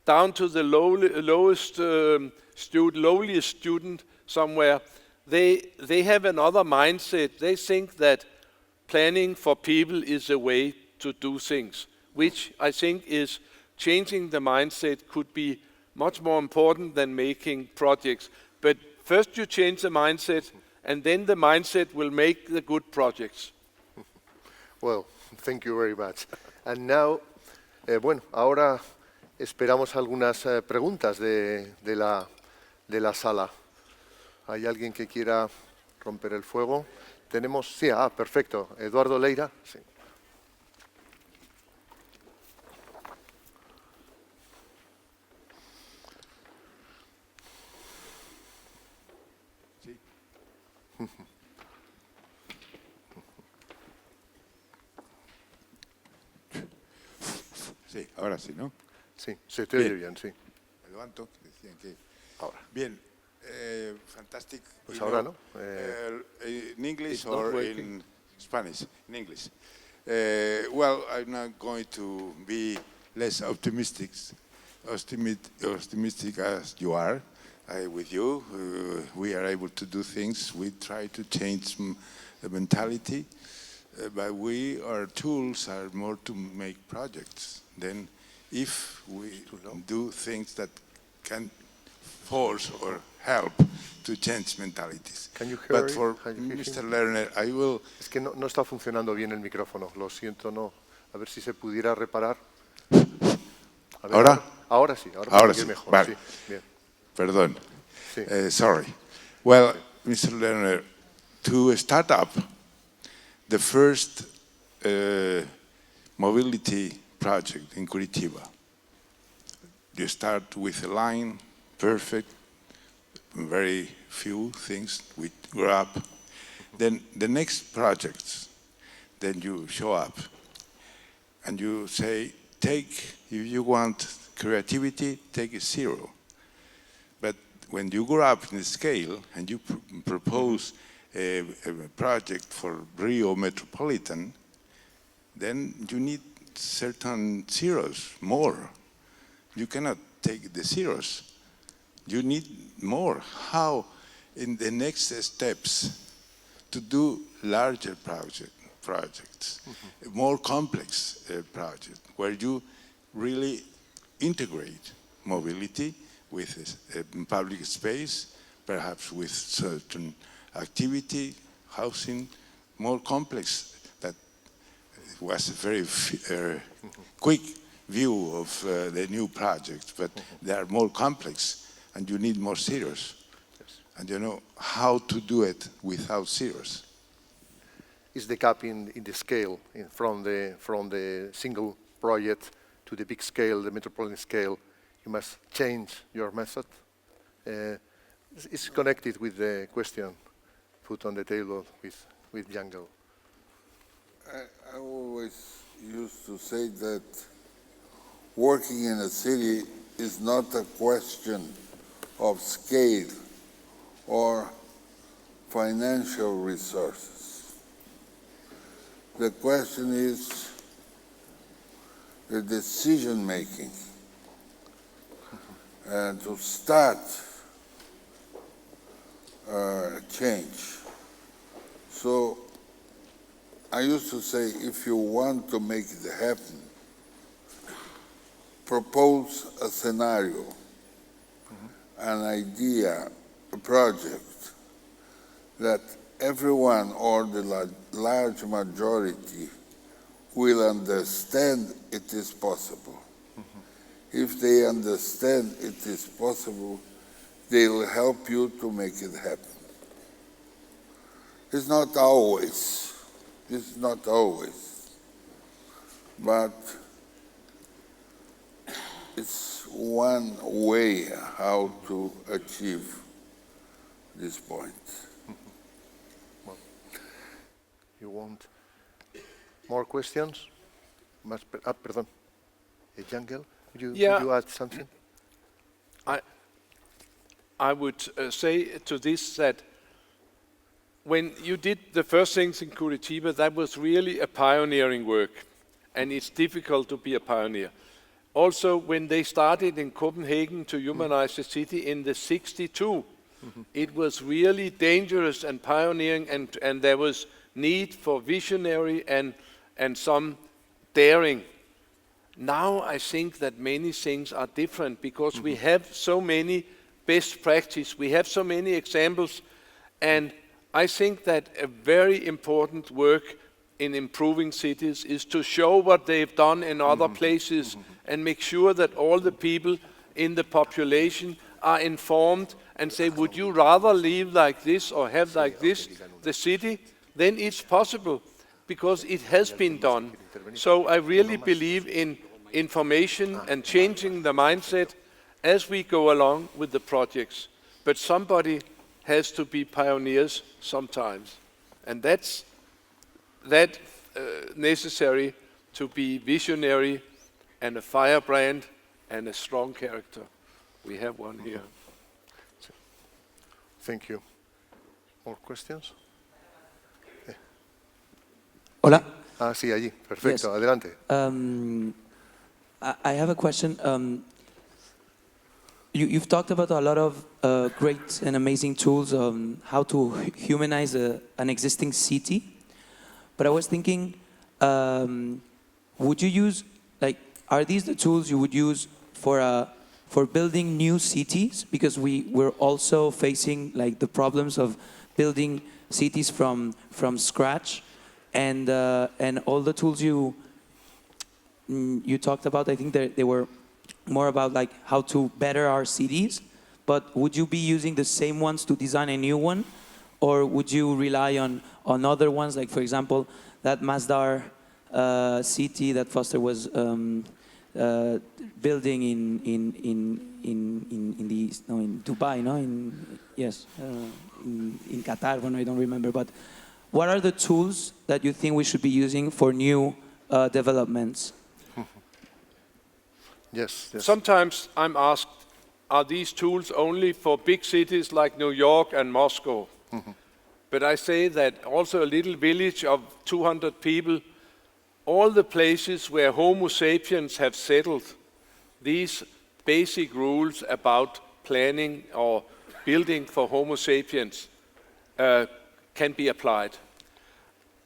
down to the lowliest student somewhere, they have another mindset. They think that planning for people is a way to do things, which I think is changing the mindset could be much more important than making projects. But first you change the mindset, and then the mindset will make the good projects. Well, thank you very much. And now, bueno, ahora esperamos algunas preguntas de la sala. ¿Hay alguien que quiera romper el fuego? Tenemos, sí, perfecto. Eduardo Leira. Sí. Sí, ahora sí, ¿no? Sí, se te oye bien, sí. Me levanto, decían que... Ahora. Bien, fantastic. Pues ahora, ¿no? In English or in Spanish? In English. Well, I'm not going to be less optimistic as you are. With you, we are able to do things. We try to change the mentality, but our tools are more to make projects. Then if we do things that can force or help to change mentalities. Can you hear but for Mr. Lerner, I will... Es que no está funcionando bien el micrófono, lo siento, no. A ver si se pudiera reparar. A ver, ¿Ahora? Ahora sí, ahora sí, mejor. vale. Sí, bien. Perdón. Sí. Sorry. Well, Mr. Lerner, to start up the first mobility project in Curitiba, you start with a line, perfect, very few things we grow up. Then the next projects, then you show up and you say, if you want creativity, take a 0. But when you grow up in the scale and you propose a project for Rio Metropolitan, then you need certain zeros, more. You cannot take the zeros. You need more. How, in the next steps, to do larger projects, more complex projects, where you really integrate mobility with public space, perhaps with certain activity, housing, more complex. That was a very quick view of the new project, but they are more complex and you need more zeros. Yes. And you know how to do it without zeros. Is the gap in the scale from the single project to the big scale, the metropolitan scale? You must change your method. It's connected with the question put on the table with Django. I always used to say that working in a city is not a question of scale or financial resources. The question is the decision making. And to start change. So I used to say, if you want to make it happen, propose a scenario, an idea, a project that everyone or the large majority will understand it is possible. If they understand it is possible, they'll help you to make it happen. It's not always, but it's one way how to achieve this point. Well, you want more questions? Pardon. Jangel, would you add something? I would say to this that when you did the first things in Curitiba, that was really a pioneering work, and it's difficult to be a pioneer. Also, when they started in Copenhagen to humanize the city in the 62, it was really dangerous and pioneering, and there was need for visionary and some daring. Now I think that many things are different because we have so many best practice, we have so many examples, and I think that a very important work in improving cities is to show what they've done in other places and make sure that all the people in the population are informed and say, would you rather live like this or have like this the city? Then it's possible because it has been done. So I really believe in information and changing the mindset as we go along with the projects. But somebody has to be pioneers sometimes. And that's necessary to be visionary and a firebrand and a strong character. We have one here. Thank you. More questions? Hola. Sí, allí. Perfecto. Yes. Adelante. I have a question. You've talked about a lot of great and amazing tools on how to humanize an existing city. But I was thinking, would you use, are these the tools you would use for building new cities? Because we're also facing the problems of building cities from scratch, and all the tools you talked about, I think they were more about how to better our cities. But would you be using the same ones to design a new one, or would you rely on other ones, like for example that Masdar city that Foster was building in Dubai, no? In Qatar, when I don't remember. But what are the tools that you think we should be using for new developments? Yes. Sometimes I'm asked, are these tools only for big cities like New York and Moscow? But I say that also a little village of 200 people, all the places where Homo sapiens have settled, these basic rules about planning or building for Homo sapiens can be applied.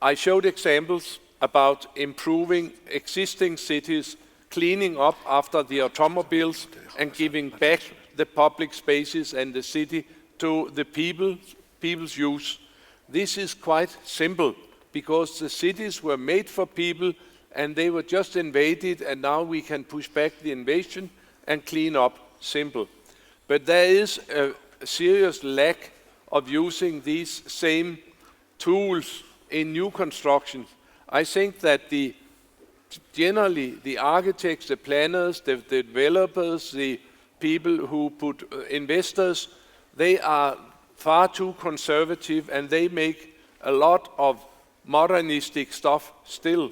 I showed examples about improving existing cities, cleaning up after the automobiles and giving back the public spaces and the city to the people's use. This is quite simple because the cities were made for people and they were just invaded, and now we can push back the invasion and clean up. Simple. But there is a serious lack of using these same tools in new constructions. I think that generally the architects, the planners, the developers, the people who put investors, they are far too conservative and they make a lot of modernistic stuff still.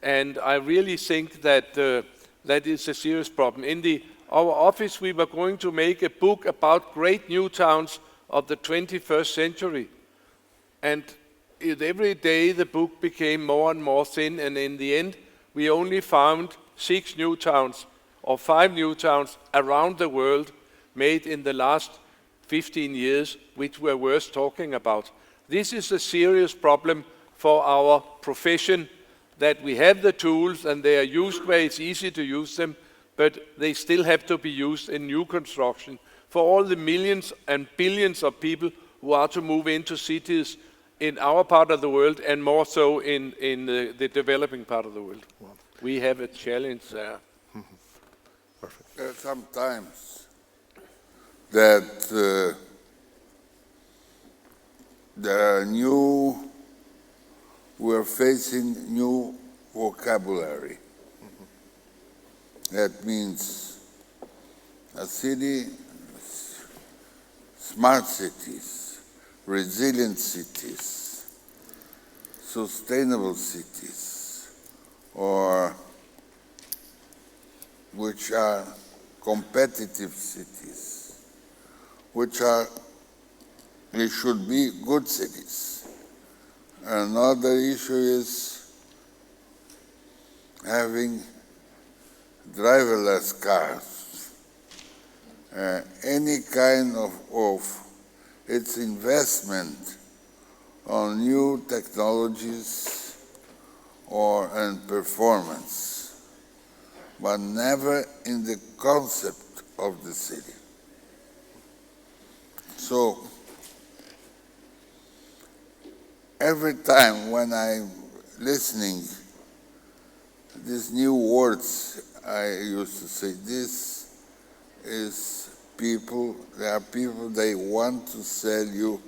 And I really think that that is a serious problem. In our office we were going to make a book about great new towns of the 21st century. And every day the book became more and more thin, and in the end we only found 6 new towns or 5 new towns around the world made in the last 15 years, which were worth talking about. This is a serious problem for our profession, that we have the tools and they are used where it's easy to use them, but they still have to be used in new construction for all the millions and billions of people who are to move into cities in our part of the world and more so in the developing part of the world. Wow. We have a challenge there. Perfect. Sometimes that we're facing new vocabulary. That means a city, smart cities, resilient cities, sustainable cities, or which are competitive cities, they should be good cities. Another issue is having driverless cars. Any kind of its investment on new technologies and performance, but never in the concept of the city. So, every time when I'm listening these new words, I used to say, this is people, there are people, they want to sell you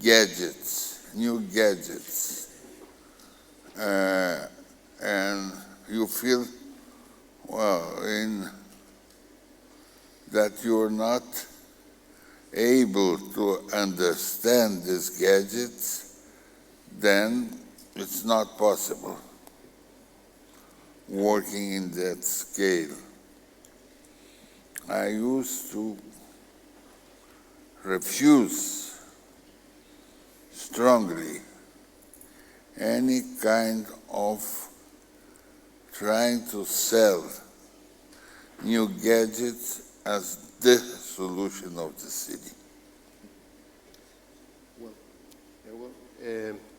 gadgets, new gadgets. And you feel, well, that you're not able to understand these gadgets, then it's not possible working in that scale. I used to refuse strongly any kind of trying to sell new gadgets as the solution of the city.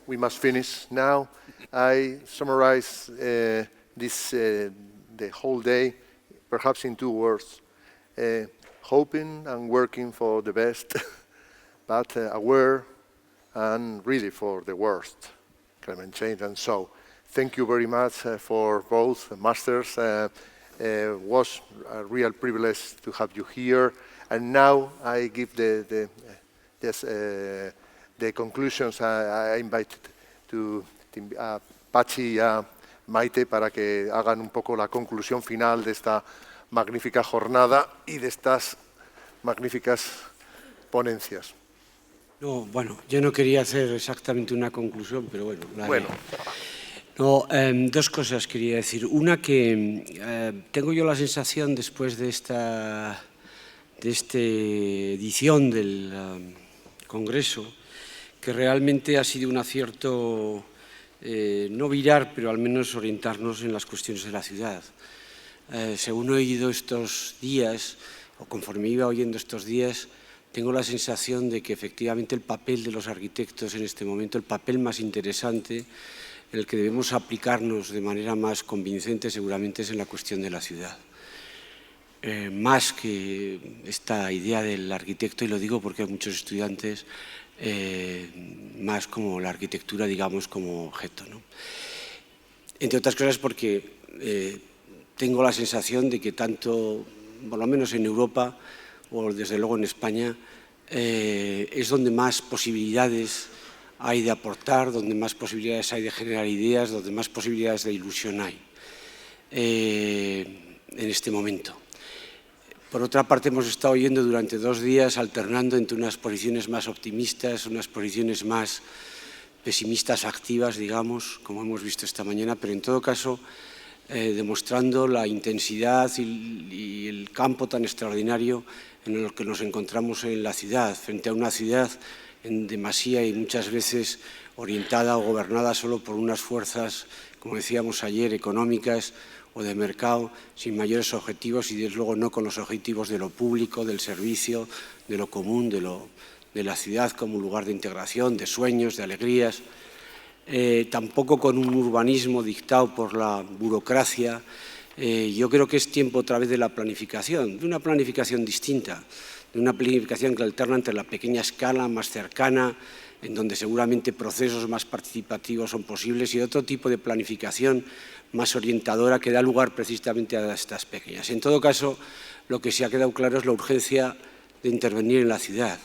We must finish now. I summarize the whole day, perhaps in 2 words. Hoping and working for the best, but aware and really for the worst, climate change. And so, thank you very much for both masters. It was a real privilege to have you here. And now I give the conclusions. I invite to Pachi y a Maite para que hagan un poco la conclusión final de esta magnífica jornada y de estas magníficas ponencias. No, bueno, yo no quería hacer exactamente una conclusión, pero bueno. No, 2 cosas quería decir. Una, que tengo yo la sensación después de esta edición del Congreso, que realmente ha sido un acierto no virar, pero al menos orientarnos en las cuestiones de la ciudad. Según he oído estos días, o conforme iba oyendo estos días, tengo la sensación de que efectivamente el papel de los arquitectos en este momento, el papel más interesante, en el que debemos aplicarnos de manera más convincente, seguramente es en la cuestión de la ciudad. Más que esta idea del arquitecto, y lo digo porque hay muchos estudiantes, más como la arquitectura, digamos, como objeto, ¿no? Entre otras cosas porque tengo la sensación de que tanto, por lo menos en Europa, o desde luego en España, es donde más posibilidades hay de aportar, donde más posibilidades hay de generar ideas, donde más posibilidades de ilusión hay en este momento. Por otra parte, hemos estado oyendo durante 2 días alternando entre unas posiciones más optimistas, unas posiciones más pesimistas activas, digamos, como hemos visto esta mañana, pero en todo caso demostrando la intensidad y el campo tan extraordinario en el que nos encontramos en la ciudad, frente a una ciudad en demasía y muchas veces orientada o gobernada solo por unas fuerzas, como decíamos ayer, económicas, o de mercado, sin mayores objetivos y desde luego no con los objetivos de lo público, del servicio, de lo común, de la ciudad como un lugar de integración, de sueños, de alegrías. Tampoco con un urbanismo dictado por la burocracia. Yo creo que es tiempo otra vez de la planificación, de una planificación distinta, de una planificación que alterna entre la pequeña escala, más cercana, en donde seguramente procesos más participativos son posibles, y otro tipo de planificación más orientadora que da lugar precisamente a estas pequeñas. En todo caso, lo que se ha quedado claro es la urgencia de intervenir en la ciudad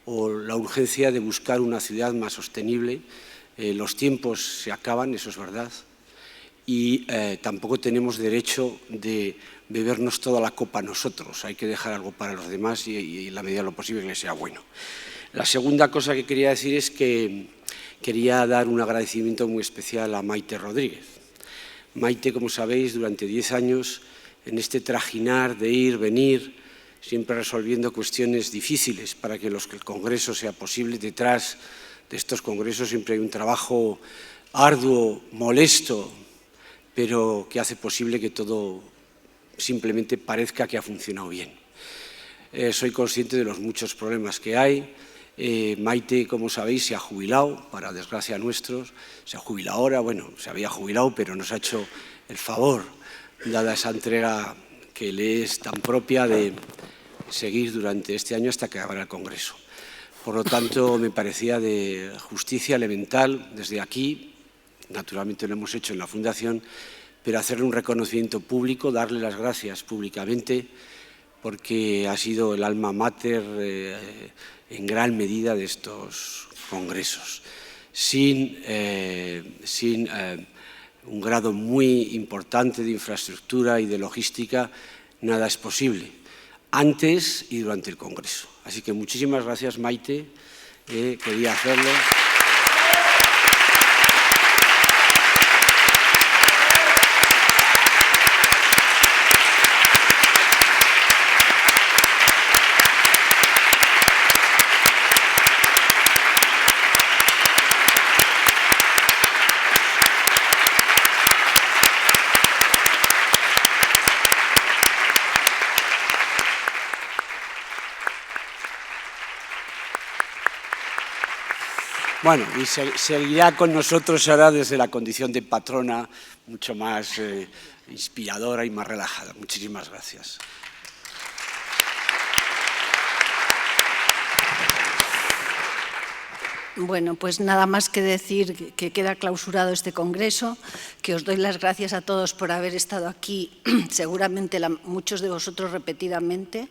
o la urgencia de buscar una ciudad más sostenible. Los tiempos se acaban, eso es verdad, y tampoco tenemos derecho de bebernos toda la copa nosotros. Hay que dejar algo para los demás y en la medida de lo posible que les sea bueno. La segunda cosa que quería decir es que quería dar un agradecimiento muy especial a Maite Rodríguez. Maite, como sabéis, durante 10 años, en este trajinar de ir, venir, siempre resolviendo cuestiones difíciles para que el Congreso sea posible. Detrás de estos congresos siempre hay un trabajo arduo, molesto, pero que hace posible que todo simplemente parezca que ha funcionado bien. Soy consciente de los muchos problemas que hay. Maite, como sabéis, se ha jubilado, para desgracia nuestros, se ha jubilado ahora, bueno, se había jubilado, pero nos ha hecho el favor, dada esa entrega que le es tan propia, de seguir durante este año hasta que abra el Congreso. Por lo tanto, me parecía de justicia elemental desde aquí, naturalmente lo hemos hecho en la Fundación, pero hacerle un reconocimiento público, darle las gracias públicamente, porque ha sido el alma mater en gran medida de estos congresos. Sin un grado muy importante de infraestructura y de logística, nada es posible, antes y durante el Congreso. Así que muchísimas gracias, Maite, quería hacerlo. Bueno, y seguirá con nosotros ahora desde la condición de patrona mucho más inspiradora y más relajada. Muchísimas gracias. Bueno, pues nada más que decir que queda clausurado este congreso, que os doy las gracias a todos por haber estado aquí, seguramente muchos de vosotros repetidamente,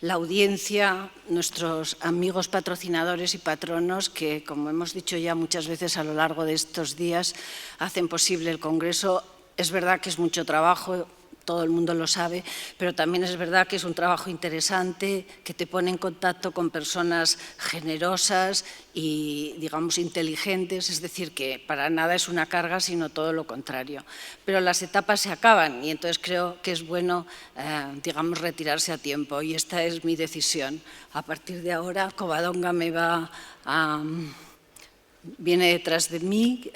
la audiencia, nuestros amigos patrocinadores y patronos que, como hemos dicho ya muchas veces a lo largo de estos días, hacen posible el Congreso. Es verdad que es mucho trabajo, todo el mundo lo sabe, pero también es verdad que es un trabajo interesante, que te pone en contacto con personas generosas y, digamos, inteligentes, es decir, que para nada es una carga, sino todo lo contrario. Pero las etapas se acaban y entonces creo que es bueno, digamos, retirarse a tiempo y esta es mi decisión. A partir de ahora, Covadonga viene detrás de mí,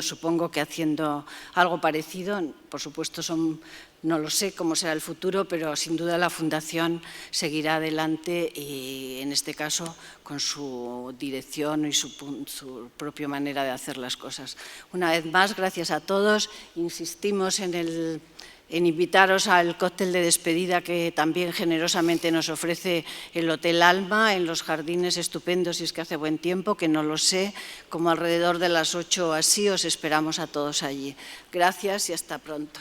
supongo que haciendo algo parecido. Por supuesto, no lo sé cómo será el futuro, pero sin duda la Fundación seguirá adelante y, en este caso, con su dirección y su propia manera de hacer las cosas. Una vez más, gracias a todos. Insistimos en invitaros al cóctel de despedida que también generosamente nos ofrece el Hotel Alma, en los jardines estupendos, si es que hace buen tiempo, que no lo sé, como alrededor de las 8 o así, os esperamos a todos allí. Gracias y hasta pronto.